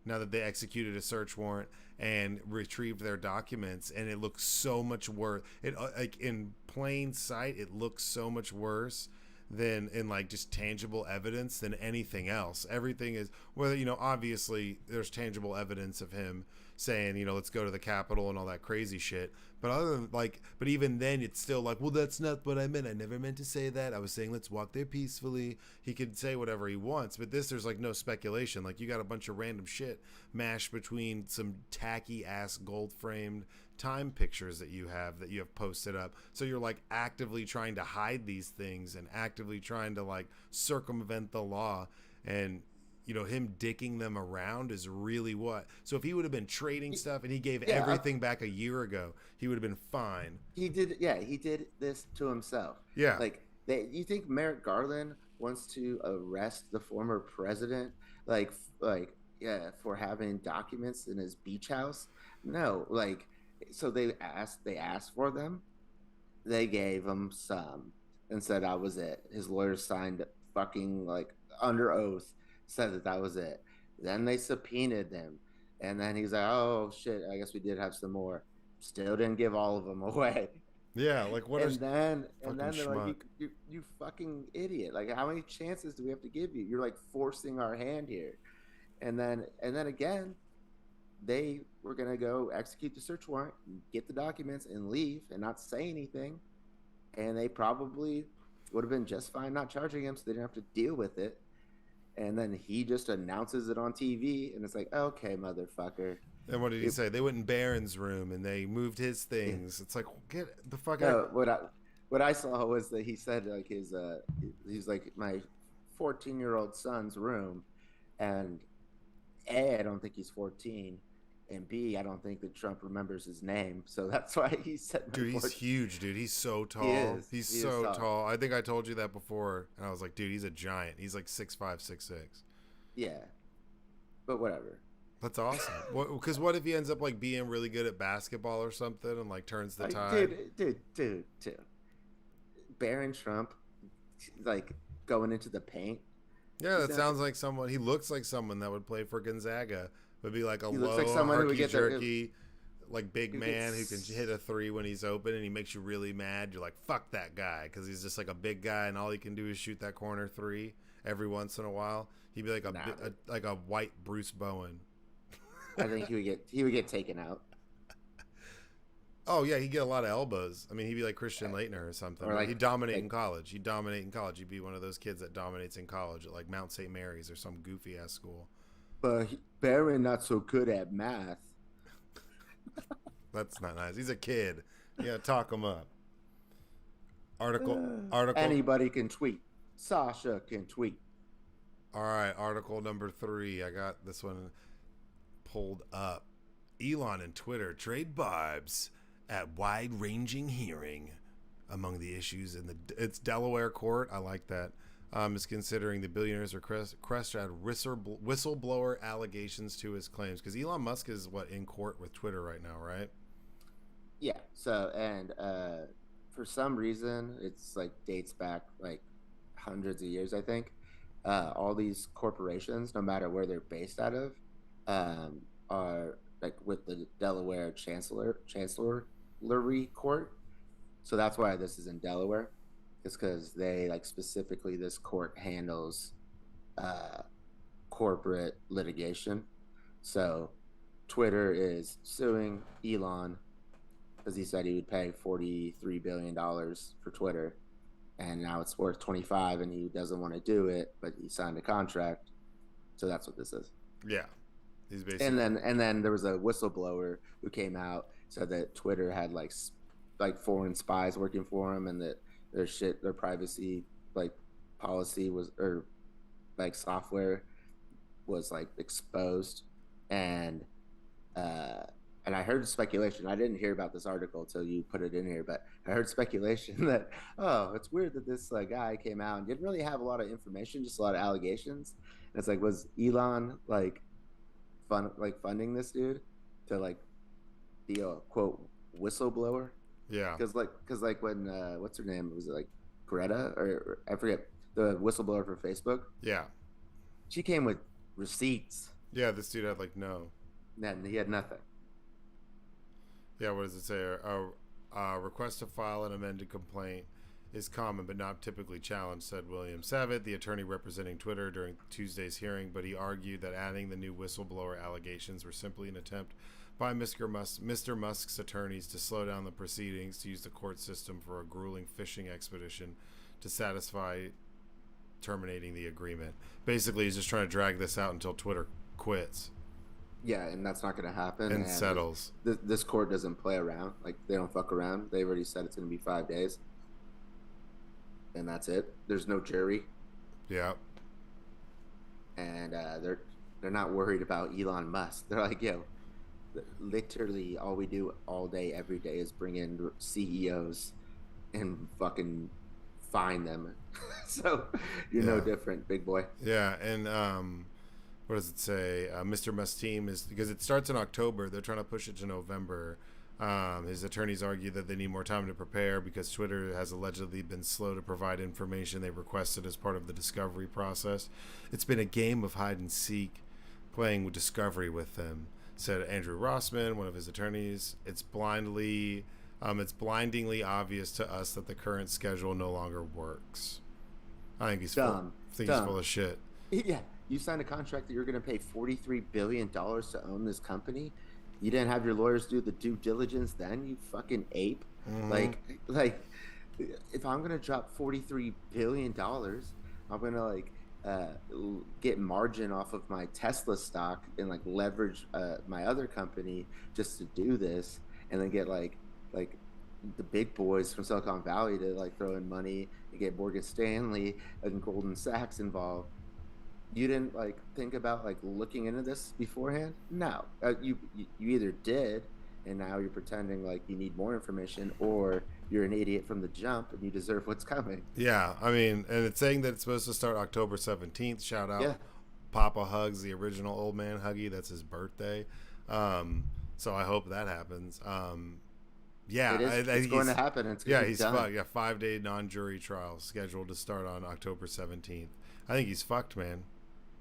now that they executed a search warrant and retrieved their documents, and it looks so much worse. It like in plain sight, it looks so much worse than in like just tangible evidence than anything else. Everything is, well, obviously there's tangible evidence of him saying, let's go to the Capitol and all that crazy shit. But other than but even then, it's still like, well, that's not what I meant. I never meant to say that. I was saying, let's walk there peacefully. He could say whatever he wants, but there's like no speculation. Like, you got a bunch of random shit mashed between some tacky ass gold framed time pictures that you have posted up. So you're like actively trying to hide these things and actively trying to like circumvent the law, and him dicking them around is really what. So if he would have been trading stuff and he gave everything back a year ago, he would have been fine. He did this to himself. Yeah. Like, you think Merrick Garland wants to arrest the former president, yeah, for having documents in his beach house? No, so they asked for them. They gave him some and said that was it. His lawyers signed fucking like under oath, said that was it. Then they subpoenaed them. And then he's like, "Oh shit, I guess we did have some more." Still didn't give all of them away. Yeah, like what a And fucking then they're like, schmuck. you fucking idiot! Like, how many chances do we have to give you? You're like forcing our hand here." And then again, they were gonna go execute the search warrant, get the documents, and leave, and not say anything. And they probably would have been just fine not charging him, so they didn't have to deal with it. And then he just announces it on TV, and it's like, okay, motherfucker. And what did he It, say? They went in Barron's room and they moved his it, things. It's like get the fuck out. no, what I saw was that he said like he's like my 14-year-old son's room, and A, I don't think he's 14, and B, I don't think that Trump remembers his name, so that's why he said my Dude, he's 14. huge, dude. He's so tall. He is. He's He is so tall. tall. I think I told you that before, and I was like, dude, he's a giant. He's like 6'5", 6'6". Yeah, but whatever. That's awesome. Because what if he ends up like being really good at basketball or something and like turns the Like, tide? dude. Barron Trump, like going into the paint. Yeah, He's that not, sounds like someone. He looks like someone that would play for Gonzaga. Would be like a he looks low, like someone who would herky get the jerky, like big who man who can gets hit a three when he's open, and he makes you really mad. You're like, fuck that guy, because he's just like a big guy, and all he can do is shoot that corner three every once in a while. He'd be like nah. like a white Bruce Bowen. I think he would get taken out, Oh yeah, he'd get a lot of elbows. I mean, he'd be like Christian Leitner or something. or He'd dominate like in college. He'd dominate in college. He'd be one of those kids that dominates in college at like Mount St. Mary's or some goofy ass school. but Barron not so good at math. That's not nice. He's a kid. Yeah, talk him up. Article. Anybody can tweet. Sasha can tweet. All right, article number 3. I got this one pulled up. Elon and Twitter trade barbs at wide-ranging hearing. Among the issues in it's Delaware court. I like that. Is considering the billionaire's request to add whistleblower allegations to his claims, because Elon Musk is in court with Twitter right now, right? Yeah. So and for some reason it's like dates back like hundreds of years, I think. All these corporations, no matter where they're based out of, are like with the Delaware Chancellery Court. So that's why this is in Delaware. It's because they like specifically this court handles uh, corporate litigation. So Twitter is suing Elon because he said he would pay $43 billion for Twitter, and now it's worth 25, and he doesn't want to do it, but he signed a contract. So that's what this is. Yeah, he's basically. And then there was a whistleblower who came out, said that Twitter had like foreign spies working for him, and that their privacy like policy was, or like software was like exposed. And uh and I heard speculation. I didn't hear about this article until you put it in here, but I heard speculation that, oh, it's weird that this guy came out and didn't really have a lot of information, just a lot of allegations. And it's like, was Elon like funding this dude to like be a quote whistleblower? Yeah. Because when what's her name, was it like Greta, or I forget, the whistleblower for Facebook? Yeah. She came with receipts, Yeah, this dude had like no. and he had nothing. Yeah, what does it say? A request to file an amended complaint is common but not typically challenged, said William Savitt, the attorney representing Twitter during Tuesday's hearing, but he argued that adding the new whistleblower allegations were simply an attempt by Mr. Musk's attorneys to slow down the proceedings, to use the court system for a grueling fishing expedition to satisfy terminating the agreement. Basically, he's just trying to drag this out until Twitter quits Yeah, and that's not going to happen. and settles. This court doesn't play around. Like, they don't fuck around. They've already said it's going to be 5 days, and that's it. There's no jury, Yeah. and they're not worried about Elon Musk. They're like, yo, literally all we do all day, every day is bring in CEOs and fucking find them. So you're no different, big boy. Yeah, and what does it say? Mr. Musk's team is, because it starts in October, they're trying to push it to November. His attorneys argue that they need more time to prepare because Twitter has allegedly been slow to provide information they requested as part of the discovery process. It's been a game of hide and seek, playing with discovery with them. Said Andrew Rossman, one of his attorneys. It's blindingly obvious to us that the current schedule no longer works. I think Dumb, he's full dumb. of shit. Yeah, you signed a contract that you're going to pay $43 billion to own this company. You didn't have your lawyers do the due diligence then, you fucking ape. Mm-hmm. Like, if I'm going to drop $43 billion, I'm going to get margin off of my Tesla stock and like leverage my other company just to do this, and then get like the big boys from Silicon Valley to like throw in money and get Morgan Stanley and Goldman Sachs involved. You didn't like think about like looking into this beforehand? No, you either did, and now you're pretending like you need more information, or you're an idiot from the jump and you deserve what's coming. Yeah, I mean, and it's saying that it's supposed to start October 17th. Shout out Yeah, Papa Hugs, the original old man Huggie. That's his birthday. So I hope that happens. Yeah, it is. It's going to happen. And it's going yeah, to be he's done. fucked. Yeah, 5-day non-jury trial scheduled to start on October 17th. I think he's fucked, man.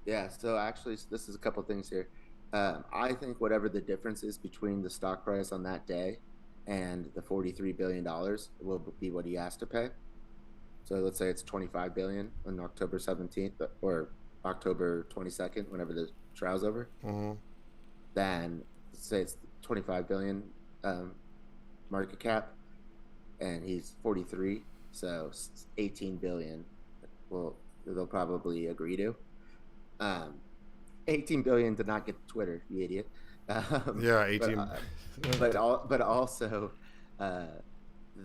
Yeah. So actually, this is a couple things here. I think whatever the difference is between the stock price on that day and the $43 billion will be what he has to pay. So let's say it's 25 billion on October 17th or October 22nd, whenever the trial's over. Mm-hmm. Then say it's 25 billion um, market cap, and he's 43, so 18 billion. Well, they'll probably agree to. Um, 18 billion did not get Twitter, you idiot. Yeah, But 18. but also, uh,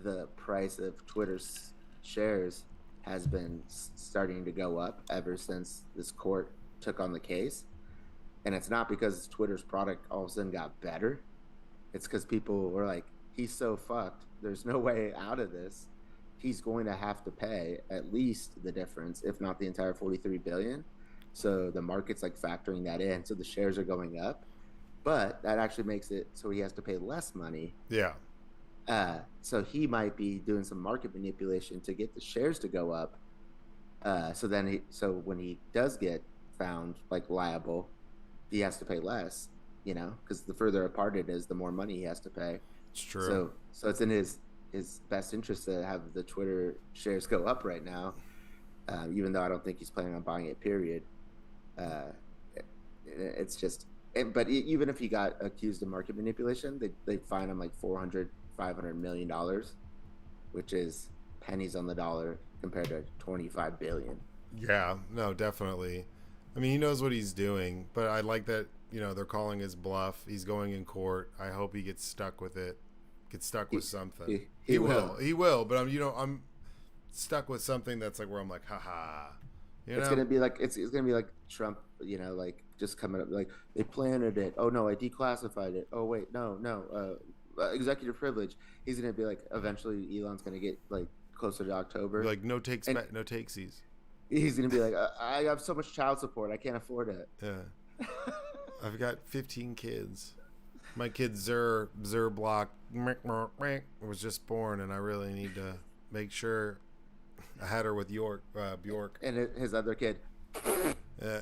the price of Twitter's shares has been starting to go up ever since this court took on the case, and it's not because Twitter's product all of a sudden got better. It's because people were like, he's so fucked. There's no way out of this. He's going to have to pay at least the difference, if not the entire 43 billion. So the market's like factoring that in. So the shares are going up, but that actually makes it so he has to pay less money. Yeah. So he might be doing some market manipulation to get the shares to go up. So when he does get found like liable, he has to pay less, because the further apart it is, the more money he has to pay. It's true. So it's in his best interest to have the Twitter shares go up right now, even though I don't think he's planning on buying it. Period. Uh, it's just, but even if he got accused of market manipulation, they'd fine him like 400, $500 million, which is pennies on the dollar compared to 25 billion. Yeah, no, definitely. I mean, he knows what he's doing, but I like that, they're calling his bluff. He's going in court. I hope he gets stuck with it. Gets stuck with something. He will. He will, but I'm stuck with something that's like where I'm like, haha. It's gonna be like it's gonna be like Trump, like just coming up like they planted it. Oh no, I declassified it. Oh wait, no, executive privilege. He's gonna be like, eventually Elon's gonna get like closer to October. Like no and takesies. he's gonna be like, I have so much child support, I can't afford it. Yeah. I've got 15 kids. My kid Zur Block was just born, and I really need to make sure I had her with Bjork. And his other kid. Yeah.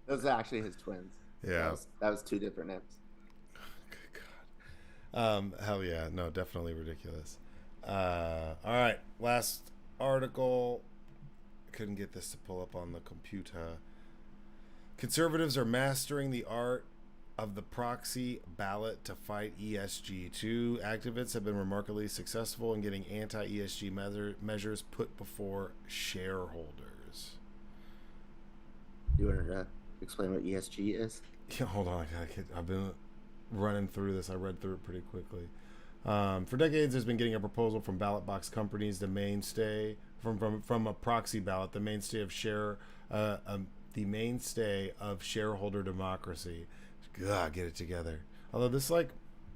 Those are actually his twins. Yeah. That was two different names. Good God. Hell yeah. No, definitely ridiculous. All right. Last article. Couldn't get this to pull up on the computer. Conservatives are mastering the art of the proxy ballot to fight ESG. Two activists have been remarkably successful in getting anti-ESG measures put before shareholders. You want to explain what ESG is? Yeah, hold on. I've been running through this. I read through it pretty quickly. For decades, there's been getting a proposal from ballot box companies, the mainstay from a proxy ballot, the mainstay of shareholder democracy. God, get it together. Although this like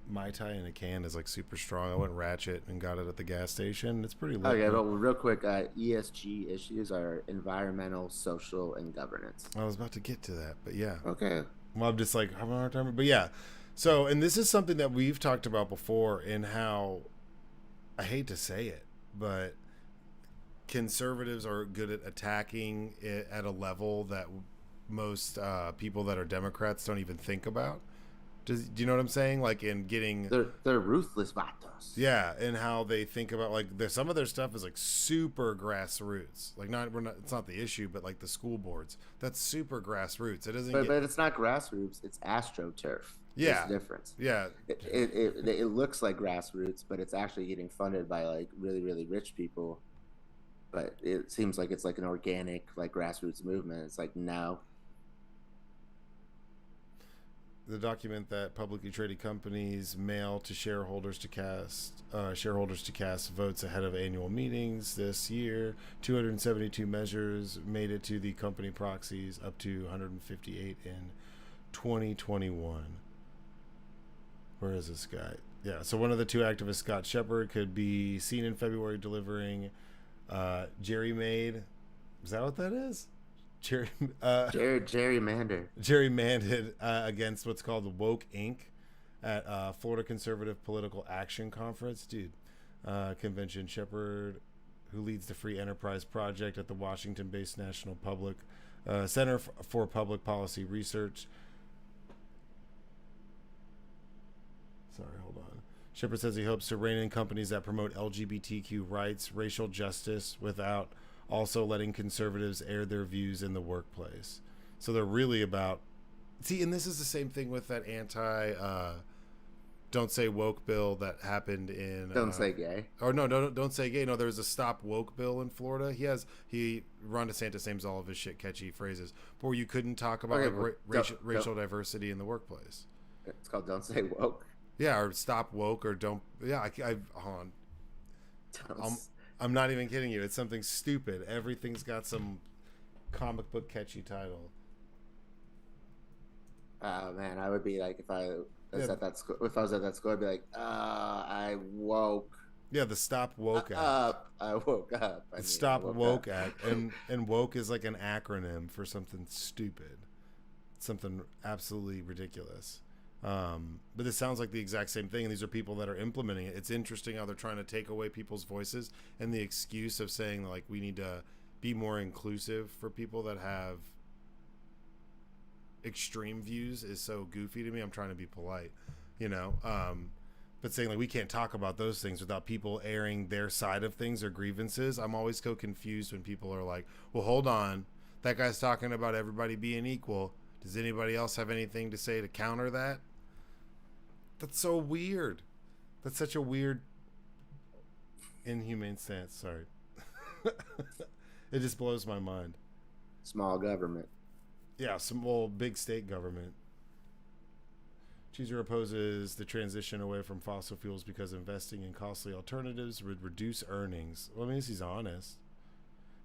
Mai Tai in a can is like super strong. I went ratchet and got it at the gas station. It's pretty lit. Okay, but real quick, ESG issues are environmental, social, and governance. I was about to get to that, but yeah. Okay. Well, I'm just like having a hard time. But yeah. So, and this is something that we've talked about before in how, I hate to say it, but conservatives are good at attacking it at a level that most people that are Democrats don't even think about. Do you know what I'm saying? Like in getting, They're ruthless vatos. yeah, and how they think about like some of their stuff is like super grassroots. Like it's not the issue, but like the school boards, that's super grassroots. It doesn't But get, it's not grassroots. It's astroturf. There's yeah, a difference. yeah. It looks like grassroots, but it's actually getting funded by like really rich people. But it seems like it's like an organic like grassroots movement. It's like no. The document that publicly traded companies mail to shareholders to cast votes ahead of annual meetings this year. 272 measures made it to the company proxies, up to 158 in 2021. Where is this guy? Yeah, so one of the two activists, Scott Shepard, could be seen in February delivering gerrymaid. Is that what that is? Gerrymander. Gerrymandered against what's called the Woke Inc. at Florida Conservative Political Action Conference. Dude, convention. Shepard, who leads the Free Enterprise Project at the Washington-based National Public Center for Public Policy Research. Sorry, hold on. Shepard says he hopes to rein in companies that promote LGBTQ rights, racial justice, without also letting conservatives air their views in the workplace. So they're really about, see, and this is the same thing with that anti don't say woke bill that happened in Don't say gay. Or no, don't say gay. No, there was a stop woke bill in Florida. Ron DeSantis names all of his shit catchy phrases, but where you couldn't talk about racial diversity in the workplace. It's called Don't Say Woke. Yeah, or stop woke, or don't. Yeah, I hold on. I'm not even kidding you. It's something stupid. Everything's got some comic book catchy title. Oh man, I would be like if I was at that school. If I was at that school, I'd be like, I woke. Yeah, the Stop Woke Act. I woke up. The Stop Woke Act, and woke is like an acronym for something stupid, something absolutely ridiculous. But this sounds like the exact same thing, and these are people that are implementing it. It's interesting how they're trying to take away people's voices, and the excuse of saying like we need to be more inclusive for people that have extreme views is so goofy to me. I'm trying to be polite, but saying like we can't talk about those things without people airing their side of things or grievances. I'm always so confused when people are like, well, hold on, that guy's talking about everybody being equal. Does anybody else have anything to say to counter that? That's so weird. That's such a weird, inhumane stance. Sorry. It just blows my mind. Small government. Yeah, big state government. Cheeser opposes the transition away from fossil fuels because investing in costly alternatives would reduce earnings. Well, I mean, he's honest.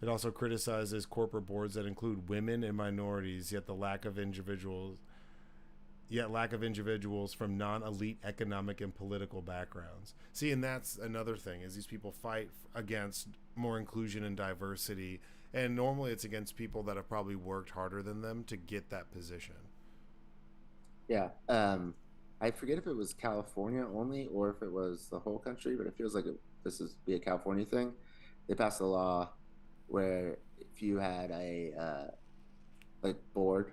It also criticizes corporate boards that include women and minorities, yet lack of individuals from non-elite economic and political backgrounds. See, and that's another thing, is these people fight against more inclusion and diversity, and normally it's against people that have probably worked harder than them to get that position. Yeah. I forget if it was California only or if it was the whole country, but it feels like this is be a California thing. They passed a law where if you had a like board,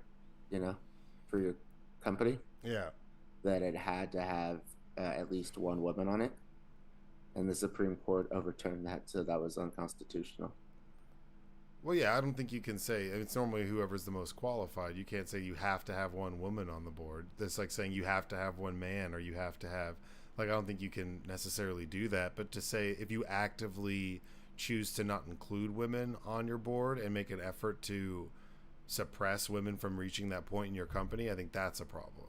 for your company, yeah, that it had to have at least one woman on it, and the Supreme Court overturned that, so that was unconstitutional. Well, yeah, I don't think you can say it's normally whoever's the most qualified. You can't say you have to have one woman on the board. That's like saying you have to have one man, or you have to have, like, I don't think you can necessarily do that. But to say if you actively choose to not include women on your board and make an effort to suppress women from reaching that point in your company, I think that's a problem.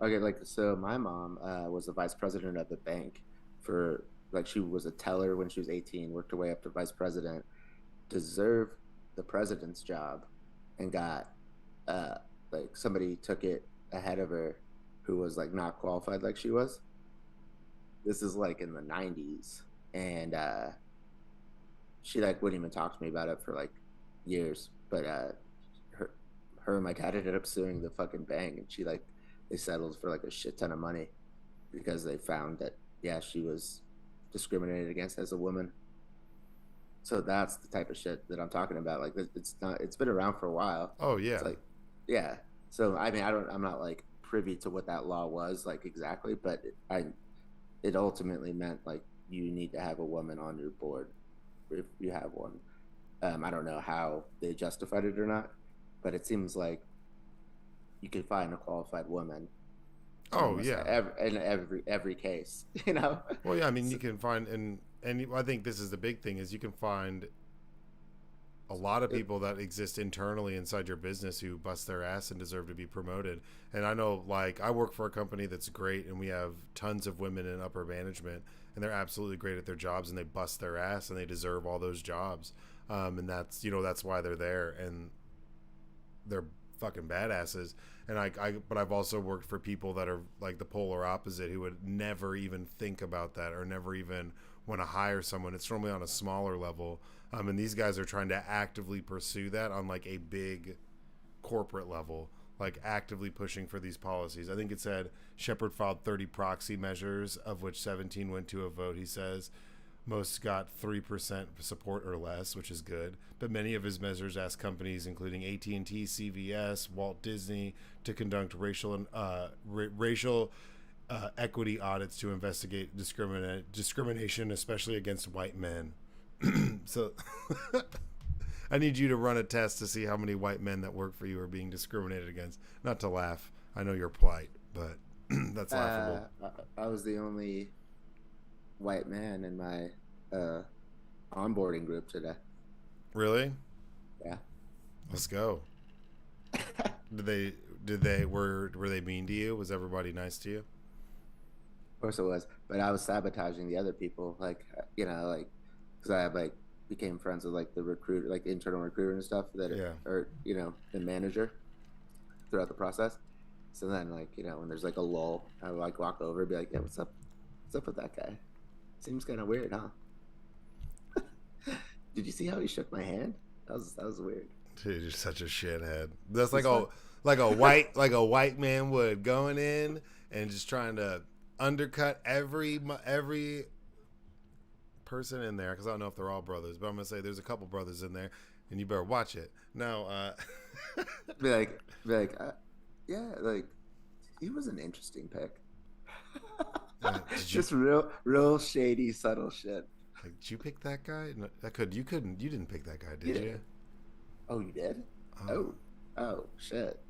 Okay, so my mom was the vice president of the bank for, she was a teller when she was 18, worked her way up to vice president, deserved the president's job, and got somebody took it ahead of her who was not qualified like she was. This is in the 90s, and she wouldn't even talk to me about it for years. But her and my dad ended up suing the fucking bank, and they settled for a shit ton of money because they found that she was discriminated against as a woman. So that's the type of shit that I'm talking about. It's been around for a while. Oh yeah. yeah. So I mean, I'm not like privy to what that law was like exactly, but it ultimately meant like you need to have a woman on your board if you have one. I don't know how they justified it or not, but it seems like you can find a qualified woman in Oh almost yeah. every case, you know. Well, yeah. I mean, So, you can find, and I think this is the big thing is you can find a lot of it, people that exist internally inside your business who bust their ass and deserve to be promoted. And I know, like, I work for a company that's great, and we have tons of women in upper management, and they're absolutely great at their jobs, and they bust their ass, and they deserve all those jobs. And that's that's why they're there, and they're fucking badasses. And but I've also worked for people that are like the polar opposite, who would never even think about that or never even want to hire someone. It's normally on a smaller level, and these guys are trying to actively pursue that on like a big corporate level, like actively pushing for these policies. I think it said Shepard filed 30 proxy measures, of which 17 went to a vote. He says most got 3% support or less, which is good. But many of his measures asked companies, including AT&T, CVS, Walt Disney, to conduct racial equity audits to investigate discrimination, especially against white men. So I need you to run a test to see how many white men that work for you are being discriminated against. Not to laugh. I know your plight, but that's laughable. I was the only white man in my uh, onboarding group today. Really? Yeah. Let's go. Did they were they mean to you? Was everybody nice to you? Course it was, but I was sabotaging the other people, like like because I like became friends with like the recruiter, like the internal recruiter and stuff that Yeah. are the manager throughout the process. So then like when there's like a lull, I would like walk over and be like, yeah, what's up? What's up with that guy? Seems kind of weird, huh? Did you see how he shook my hand? That was weird. Dude, you're such a shithead. That's He's fun. like a white man would going in and just trying to undercut every person in there, because I don't know if they're all brothers, but I'm gonna say there's a couple brothers in there, and you better watch it. Now, Be like, yeah, like he was an interesting pick. did you Just real shady, subtle shit. did you pick that guy? No, you didn't pick that guy, You did did. you? Oh, you did? Oh, Oh, oh, shit.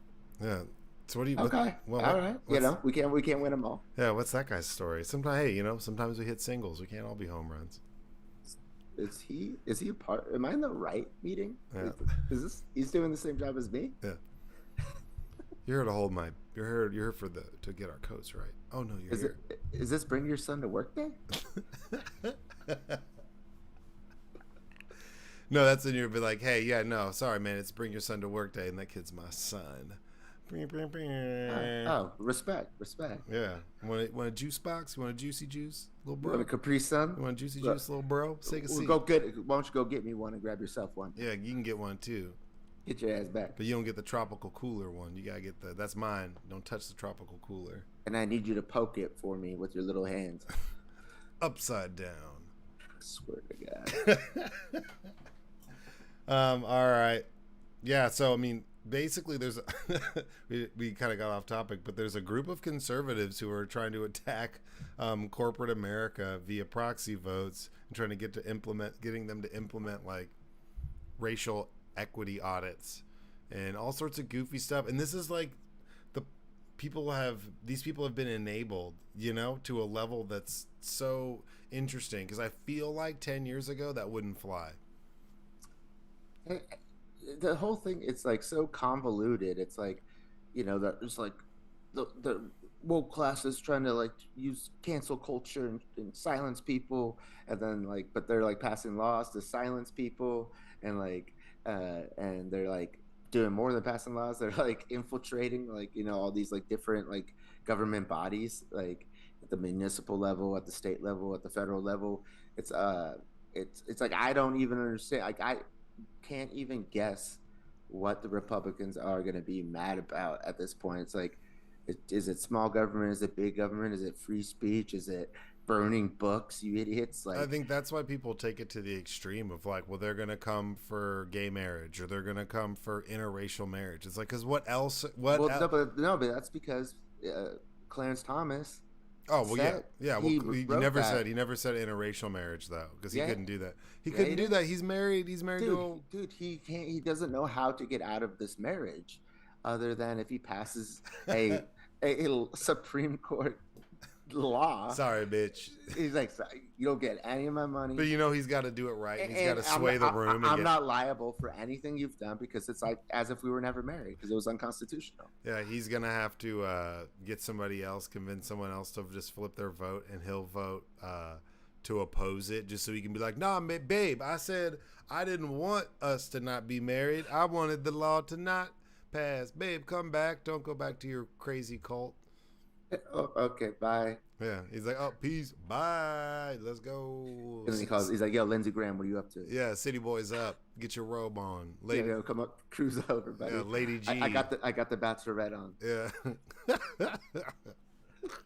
yeah. So what do you Okay, all right. what's We can't win them all. yeah, what's that guy's story? Sometimes, hey, sometimes we hit singles. We can't all be home runs. Is he a part? Am I in the right meeting? Yeah, Is this he's doing the same job as me? yeah. You're here to hold my. You're here for the to get our coats right. Oh no, you're Is it here. is this bring your son to work day? No, that's when you'd be like, hey, yeah, no, sorry, man, it's bring your son to work day, and that kid's my son. Oh, respect. Yeah. Want a juice box? You want a juicy juice, little You want a bro? Capri Sun? You want a juicy Look, juice, little bro? Take a we'll seat. go get. Why don't you go get me one and grab yourself one? Yeah, you can get one too. Get your ass back. But you don't get the tropical cooler one. You gotta get that's mine. Don't touch the tropical cooler. And I need you to poke it for me with your little hands. Upside down. I swear to God. All right. Yeah, so I mean, basically there's we kind of got off topic, but there's a group of conservatives who are trying to attack corporate America via proxy votes and trying to getting them to implement like racial equity audits and all sorts of goofy stuff. And this is like the these people have been enabled, to a level that's so interesting, because I feel like 10 years ago that wouldn't fly. The whole thing, it's like so convoluted. It's like that there's like the woke class is trying to like use cancel culture and silence people, and then like but they're like passing laws to silence people, and like and they're like doing more than passing laws. They're like infiltrating like all these like different like government bodies, like at the municipal level, at the state level, at the federal level. It's like I don't even understand. Like I can't even guess what the Republicans are going to be mad about at this point. It's like Is it small government? Is it big government? Is it free speech? Is it burning books? You idiots! I Like, think that's why people take it to the extreme of like, well, they're gonna come for gay marriage or they're gonna come for interracial marriage. It's like, because what else? What? well, no, but that's because uh, Clarence Thomas Oh well, yeah, said yeah. Well, he he wrote that. never said interracial marriage though, because he Yeah, couldn't do that. He yeah, couldn't he do did. that. He's married. He's married to a. Dude, he can't. He doesn't know how to get out of this marriage, other than if he passes a a Supreme Court law. Sorry, bitch. He's like, you don't get any of my money, But you know he's got to do it right, and he's got and to sway the room and I'm get. not liable for anything you've done because it's like as if we were never married because it was unconstitutional. Yeah, he's gonna have to get somebody else, convince someone else to just flip their vote, and he'll vote to oppose it, just so he can be like, "Nah, babe, I said I didn't want us to not be married. I wanted the law to not pass. Babe, come back. Don't go back to your crazy cult." Oh, okay, bye. Yeah, he's like, "Oh, peace, bye, let's go." And then he calls. He's like, "Yo, Lindsey Graham, what are you up to?" Yeah, city boys up. Get your robe on, Yeah, lady. yo, come up, cruise over, buddy. Yeah, Lady G. I got the Bachelorette on. Yeah.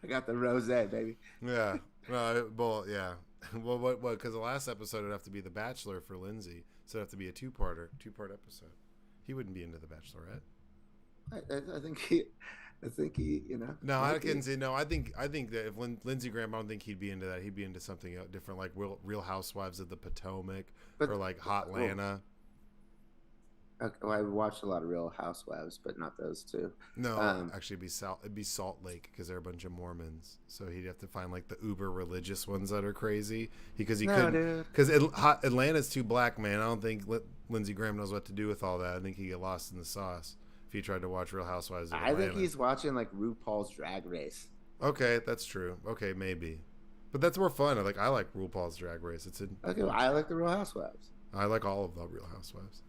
I got the rose, baby. Yeah. Well, yeah. Well, what? Because the last episode would have to be The Bachelor for Lindsay, so it'd have to be a two-part episode. He wouldn't be into The Bachelorette. I think he, I think he, No, I can say no. I think that if Lindsey Graham, I don't think he'd be into that. He'd be into something different, like Real Housewives of the Potomac, but or like Hot Lana. okay, well, I watched a lot of Real Housewives, but not those two. No, actually, it'd be Salt Lake because they're a bunch of Mormons. So he'd have to find like the uber religious ones that are crazy because he couldn't. Because Atlanta's too black, man. I don't think Lindsey Graham knows what to do with all that. I think he'd get lost in the sauce if he tried to watch Real Housewives of Atlanta. I think he's watching like RuPaul's Drag Race. Okay, that's true. Okay, maybe, but that's more fun. I like RuPaul's Drag Race. Okay, well, I like the Real Housewives. I like all of the Real Housewives.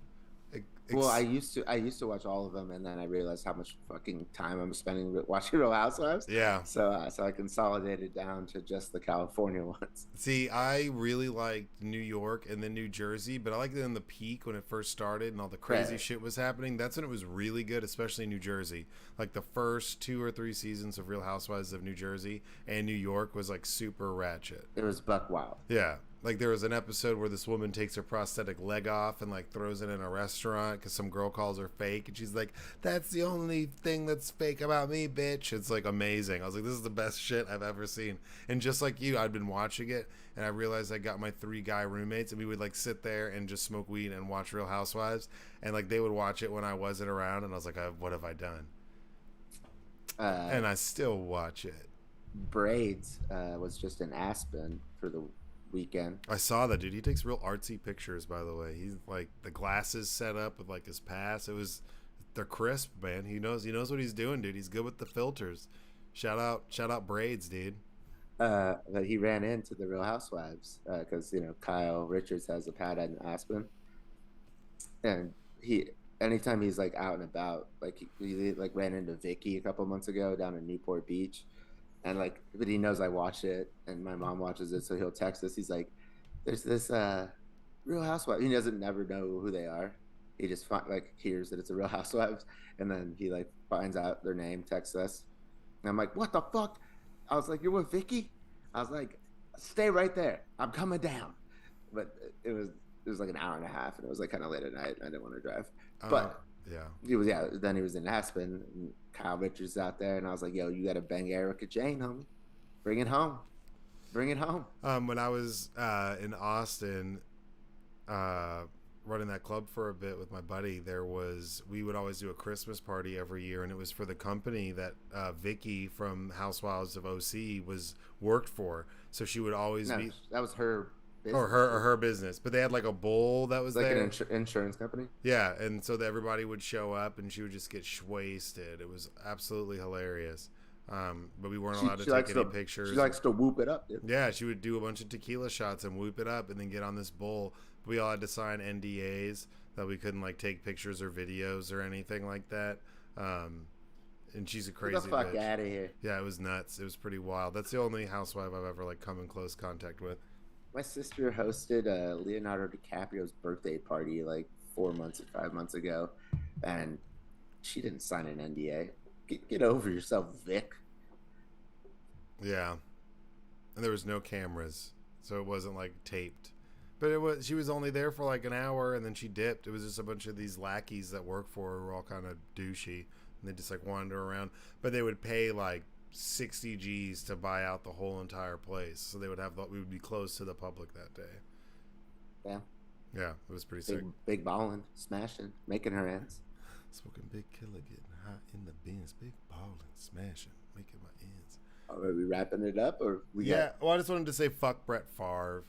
Well, I used to watch all of them, and then I realized how much fucking time I'm spending watching Real Housewives. Yeah. So I consolidated down to just the California ones. See, I really liked New York and then New Jersey, but I liked it in the peak when it first started and all the crazy shit was happening. That's when it was really good, especially New Jersey. Like the first 2 or 3 seasons of Real Housewives of New Jersey and New York was like super ratchet. It was buck wild. Yeah. Like there was an episode where this woman takes her prosthetic leg off and like throws it in a restaurant because some girl calls her fake, and she's like, "That's the only thing that's fake about me, bitch." It's like amazing. I was like, this is the best shit I've ever seen. And just like you, I'd been watching it, and I realized I got my 3 guy roommates, and we would like sit there and just smoke weed and watch Real Housewives, and like they would watch it when I wasn't around, and I was like, what have I done? And I still watch it. Braids was just in Aspen for the weekend. I saw that, dude. He takes real artsy pictures, by the way. He's like the glasses set up with like his pass. They're crisp, man. He knows what he's doing, dude. He's good with the filters. Shout out Braids, dude. But he ran into the Real Housewives because Kyle Richards has a pad in Aspen, and anytime he's like out and about, like he like ran into Vicky a couple months ago down in Newport Beach. And like, but he knows I watch it, and my mom watches it, so he'll text us. He's like, "There's this Real Housewives." He doesn't never know who they are. He just hears that it's a Real Housewives, and then he like finds out their name, texts us, and I'm like, "What the fuck?" I was like, "You're with Vicky?" I was like, "Stay right there. I'm coming down." But it was like an hour and a half, and it was like kind of late at night. I didn't want to drive, but yeah, Then he was in Aspen. And Kyle Richards out there, and I was like, "Yo, you got to bang Erica Jane, homie. Bring it home. Bring it home." When I was in Austin, running that club for a bit with my buddy, we would always do a Christmas party every year, and it was for the company that Vicky from Housewives of OC worked for. So she would always be. That was her. Business. Or her business, but they had like a bowl that was like there. An insurance company. Yeah, and so everybody would show up, and she would just get wasted. It was absolutely hilarious. But we weren't allowed to take any pictures. She likes to whoop it up, dude. Yeah, she would do a bunch of tequila shots and whoop it up, and then get on this bowl. We all had to sign NDAs that we couldn't like take pictures or videos or anything like that. And she's a crazy bitch. Get the fuck out of here. Yeah, it was nuts. It was pretty wild. That's the only housewife I've ever like come in close contact with. My sister hosted Leonardo DiCaprio's birthday party like 5 months ago, and she didn't sign an NDA. Get over yourself, Vic. Yeah, and there was no cameras, so it wasn't like taped. But it was, she was only there for like an hour, and then she dipped. It was just a bunch of these lackeys that work for her who were all kind of douchey, and they just like wander around. But they would pay like 60 G's to buy out the whole entire place, so they would have we would be closed to the public that day. Yeah, Yeah, it was pretty sick. big ballin', smashing, making her ends. Smoking big killer, getting hot in the bins, big ballin', smashing, making my ends. Are we wrapping it up, or we Yeah, well, I just wanted to say fuck Brett Favre.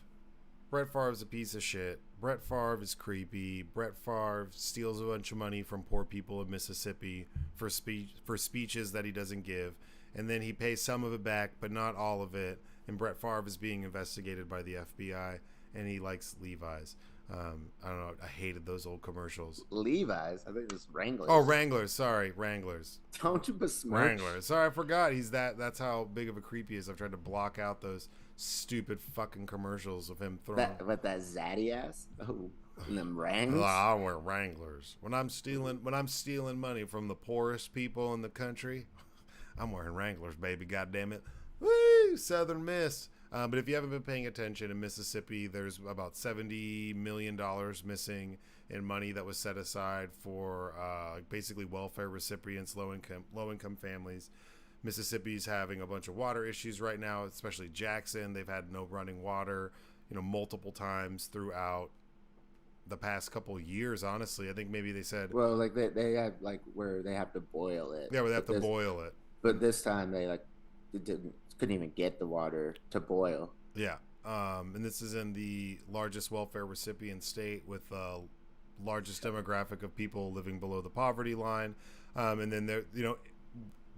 Brett Favre's a piece of shit. Brett Favre is creepy. Brett Favre steals a bunch of money from poor people in Mississippi for speeches that he doesn't give, and then he pays some of it back, but not all of it. And Brett Favre is being investigated by the FBI, and he likes Levi's. I don't know. I hated those old commercials. Levi's? I think it was Wranglers. Oh, Wranglers. Sorry, Wranglers. Don't you besmirch Wranglers. Sorry, I forgot. He's that. That's how big of a creep he is. I've tried to block out those stupid fucking commercials of him throwing. But that zaddy ass. Oh, and them Wrangs. I wear Wranglers when I'm stealing money from the poorest people in the country. I'm wearing Wranglers, baby. God damn it. Woo! Southern Miss. But if you haven't been paying attention, in Mississippi, there's about $70 million missing in money that was set aside for basically welfare recipients, low income families. Mississippi's having a bunch of water issues right now, especially Jackson. They've had no running water, multiple times throughout the past couple of years. Honestly, I think maybe they said, well, like they have like where they have to boil it. Yeah, where they have to boil it. But this time they couldn't even get the water to boil. Yeah. And this is in the largest welfare recipient state with the largest demographic of people living below the poverty line. And then there,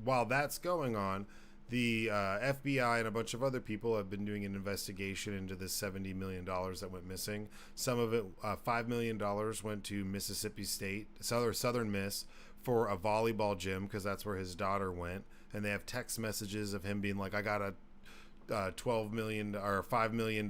while that's going on, the FBI and a bunch of other people have been doing an investigation into this $70 million that went missing. Some of it, $5 million went to Mississippi State, Southern Miss, for a volleyball gym, because that's where his daughter went. And they have text messages of him being like, I got a $12 million or $5 million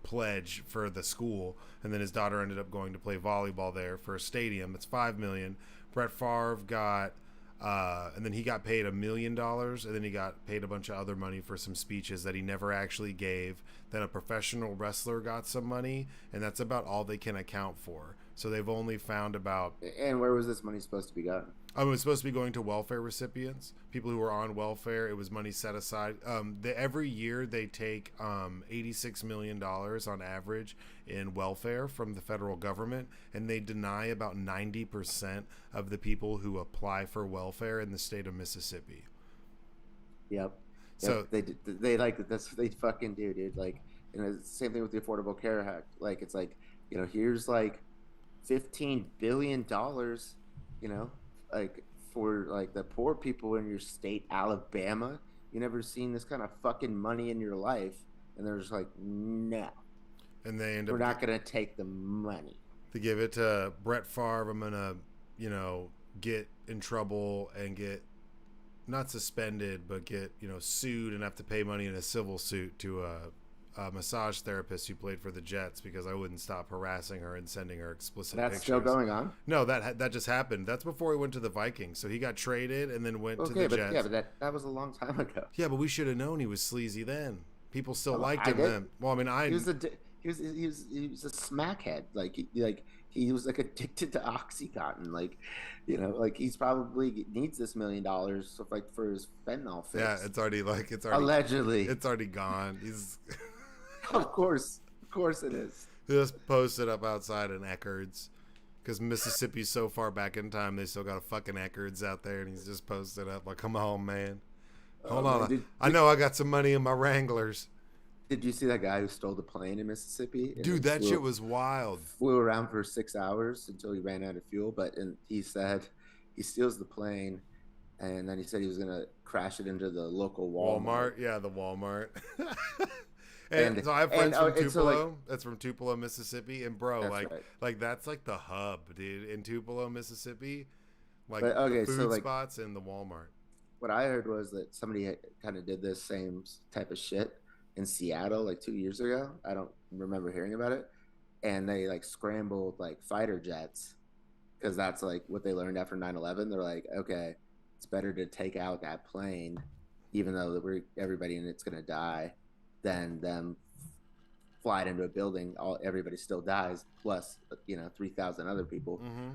pledge for the school. And then his daughter ended up going to play volleyball there for a stadium. It's $5 million. Brett Favre got and then he got paid $1 million, and then he got paid a bunch of other money for some speeches that he never actually gave. Then a professional wrestler got some money, and that's about all they can account for. So they've only found about. And where was this money supposed to be gotten? It was supposed to be going to welfare recipients, people who were on welfare. It was money set aside. Every year they take $86 million on average in welfare from the federal government, and they deny about 90% of the people who apply for welfare in the state of Mississippi. Yep. So they like that's what they fucking do, dude. Like, same thing with the Affordable Care Act. Like, it's like, here's like $15 billion, like for like the poor people in your state, Alabama. You never seen this kind of fucking money in your life, and they're just like, no. And they end We're up not gonna take the money. To give it to Brett Favre. I'm gonna, get in trouble and get not suspended, but get sued and have to pay money in a civil suit to a massage therapist who played for the Jets, because I wouldn't stop harassing her and sending her explicit pictures. That's still going on? No, that just happened. That's before he went to the Vikings. So he got traded and then went to the Jets. Yeah, but that was a long time ago. Yeah, but we should have known he was sleazy then. People still liked him then. Well, I mean, he was a smackhead. Like he was like addicted to OxyContin. Like, like he's probably needs this $1 million for his fentanyl fix. Yeah, it's already allegedly it's already gone. He's of course it is. Just posted up outside in Eckerd's, because Mississippi's so far back in time, they still got a fucking Eckerd's out there, and he's just posted up like, come on, man. Hold on. I know I got some money in my Wranglers. Did you see that guy who stole the plane in Mississippi? Dude, that shit was wild. Flew around for 6 hours until he ran out of fuel, he said he steals the plane, and then he said he was going to crash it into the local Walmart. Yeah, the Walmart. And so I have friends from Tupelo. That's from Tupelo, Mississippi. And bro, that's like the hub, dude, in Tupelo, Mississippi. Like the food spots and the Walmart. What I heard was that somebody kind of did this same type of shit in Seattle like 2 years ago. I don't remember hearing about it. And they like scrambled like fighter jets, because that's like what they learned after 9/11. They're like, okay, it's better to take out that plane, even though everybody in it's gonna die, than them fly it into a building. Everybody still dies, plus 3,000 other people. Mm-hmm.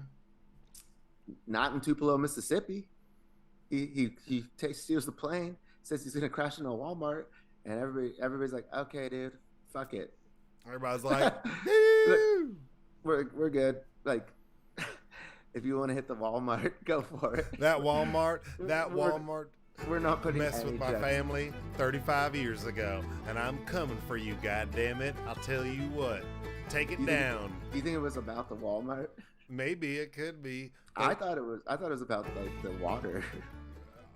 Not in Tupelo, Mississippi. He steals the plane, says he's gonna crash into a Walmart, and everybody's like, okay, dude, fuck it. Everybody's like, we're good. Like, if you want to hit the Walmart, go for it. That Walmart. We're not putting messed with my family 35 years ago, and I'm coming for you, goddammit. I'll tell you what. Take it down. Do you think it was about the Walmart? Maybe it could be. I thought it was about like the water.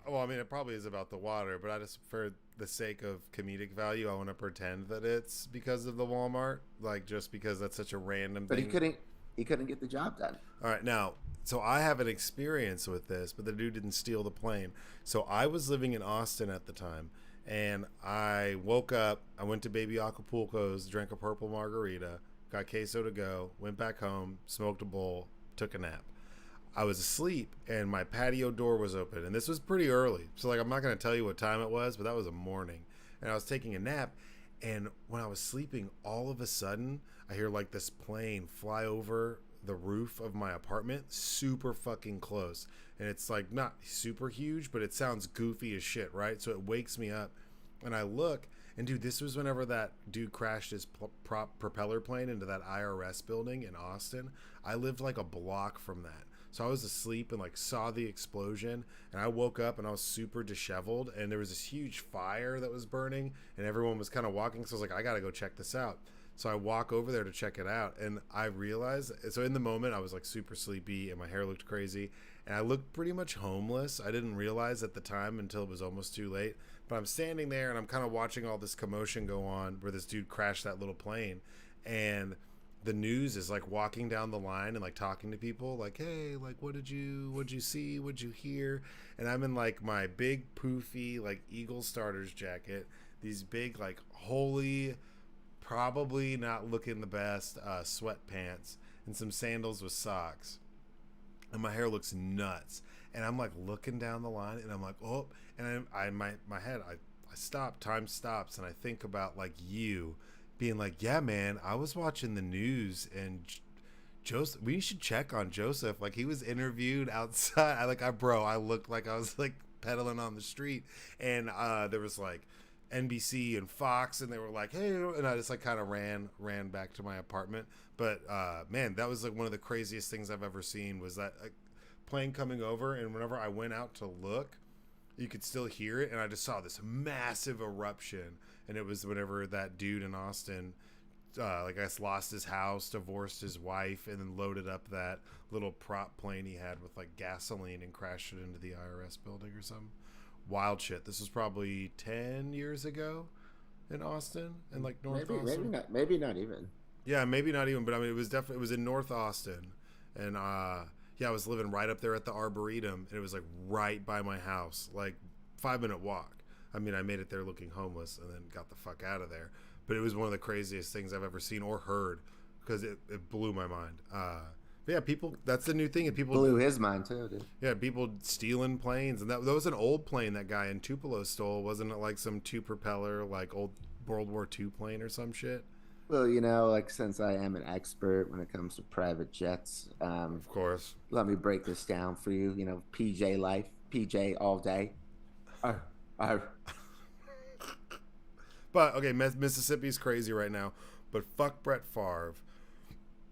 Well, I mean, it probably is about the water, but I just, for the sake of comedic value, I want to pretend that it's because of the Walmart, like just because that's such a random thing. But he couldn't get the job done. All right, now, so I have an experience with this, but the dude didn't steal the plane. So I was living in Austin at the time, and I woke up, I went to Baby Acapulco's, drank a purple margarita, got queso to go, went back home, smoked a bowl, took a nap. I was asleep, and my patio door was open, and this was pretty early. So, like, I'm not going to tell you what time it was, but that was a morning. And I was taking a nap, and when I was sleeping, all of a sudden, I hear, like, this plane fly over the roof of my apartment, super fucking close. And it's, like, not super huge, but it sounds goofy as shit, right? So it wakes me up, and I look, and, dude, this was whenever that dude crashed his propeller plane into that IRS building in Austin. I lived, like, a block from that. So I was asleep and like saw the explosion, and I woke up and I was super disheveled, and there was this huge fire that was burning, and everyone was kind of walking. So I was like, I got to go check this out. So I walk over there to check it out, and I realized, so in the moment I was like super sleepy and my hair looked crazy and I looked pretty much homeless. I didn't realize at the time until it was almost too late, but I'm standing there and I'm kind of watching all this commotion go on where this dude crashed that little plane, and the news is like walking down the line and like talking to people like, hey, like what'd you see, what'd you hear? And I'm in like my big poofy like Eagle starters jacket, these big like holy, probably not looking the best sweatpants, and some sandals with socks, and my hair looks nuts, and I'm like looking down the line and I'm like, oh, and my head I stop, time stops, and I think about like you being like, yeah, man, I was watching the news and Joseph, we should check on Joseph. Like he was interviewed outside. I looked like I was like pedaling on the street, and there was like NBC and Fox, and they were like, hey, and I just like kind of ran back to my apartment. But man, that was like one of the craziest things I've ever seen, was that plane coming over, and whenever I went out to look, you could still hear it, and I just saw this massive eruption. And it was whenever that dude in Austin, like I guess lost his house, divorced his wife, and then loaded up that little prop plane he had with like gasoline and crashed it into the IRS building or something. Wild shit. This was probably 10 years ago in Austin, and like North Austin. Maybe not even. Yeah, maybe not even. But I mean, it was in North Austin, and yeah, I was living right up there at the Arboretum, and it was like right by my house, like 5-minute walk. I mean, I made it there looking homeless and then got the fuck out of there. But it was one of the craziest things I've ever seen or heard, because it blew my mind. But yeah, people, that's the new thing. And people blew his mind too, dude. Yeah, people stealing planes. And that was an old plane that guy in Tupelo stole. Wasn't it like some 2-propeller, like old World War II plane or some shit? Well, like since I am an expert when it comes to private jets, of course. Let me break this down for you. PJ life, PJ all day. But okay, Mississippi's crazy right now, but fuck Brett Favre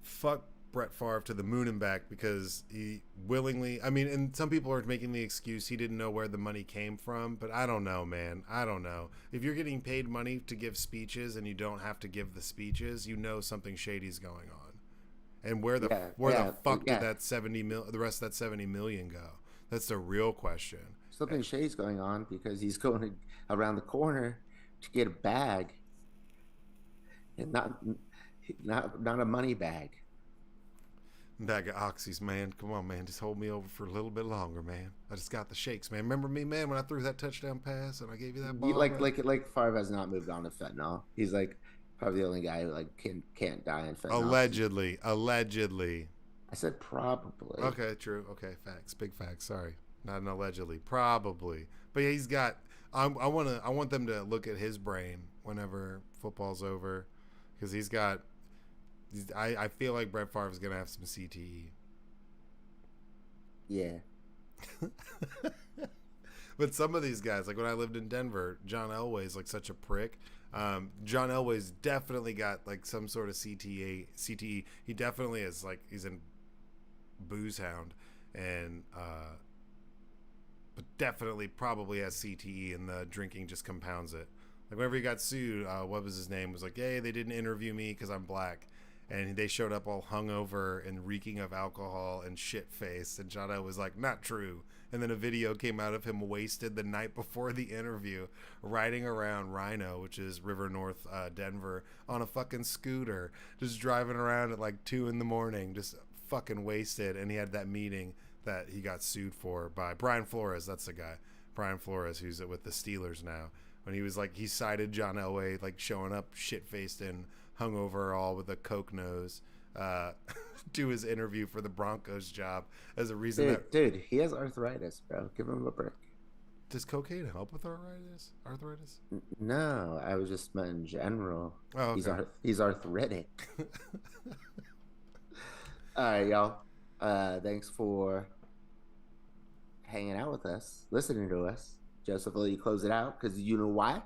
to the moon and back, because he willingly, I mean, and some people are making the excuse he didn't know where the money came from, but I don't know, man. I don't know. If you're getting paid money to give speeches and you don't have to give the speeches, something shady's going on. And where the fuck did that the rest of that 70 million go? That's the real question. Something shady's going on because he's going around the corner to get a bag, and not a money bag. Bag of oxys, man. Come on, man. Just hold me over for a little bit longer, man. I just got the shakes, man. Remember me, man, when I threw that touchdown pass and I gave you that ball? Like Favre has not moved on to fentanyl. He's like probably the only guy who like can't die in fentanyl. Allegedly. I said probably. Okay, true. Okay, facts. Big facts. Sorry, not an allegedly. Probably, but yeah, he's got. I want them to look at his brain whenever football's over, because he's got. I feel like Brett Favre is gonna have some CTE. Yeah. But some of these guys, like when I lived in Denver, John Elway's like such a prick. John Elway's definitely got like some sort of CTE. He definitely is like he's in booze hound, and but definitely probably has CTE, and the drinking just compounds it. Like whenever he got sued, what was his name? Was like, hey, they didn't interview me because I'm black, and they showed up all hungover and reeking of alcohol and shit faced. And John O was like, not true. And then a video came out of him wasted the night before the interview, riding around Rhino, which is River North, Denver, on a fucking scooter, just driving around at like 2 a.m, just fucking wasted. And he had that meeting that he got sued for by Brian Flores. That's the guy, Brian Flores, who's with the Steelers now. When he was like, he cited John Elway like showing up shit faced and hungover, all with a coke nose, do his interview for the Broncos job as a reason that. Dude, he has arthritis, bro. Give him a break. Does cocaine help with arthritis? Arthritis? No, I was just meant in general. Oh, okay. He's arthritic. All right, y'all. Thanks for hanging out with us, listening to us. Joseph, will you close it out? Because you know why?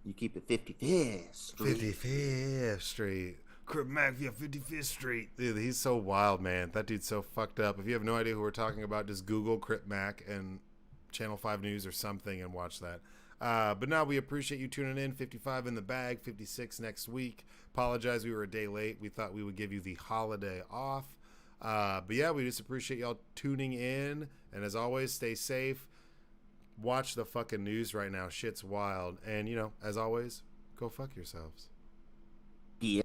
You keep it 55th Street. 55th Street. Crip Mac via 55th Street. Dude, he's so wild, man. That dude's so fucked up. If you have no idea who we're talking about, just Google Crip Mac and Channel 5 News or something and watch that. But now we appreciate you tuning in. 55 in the bag, 56 next week. Apologize, we were a day late. We thought we would give you the holiday off. But yeah, we just appreciate y'all tuning in. And as always, stay safe. Watch the fucking news right now. Shit's wild. And, you know, as always, go fuck yourselves. Yeah.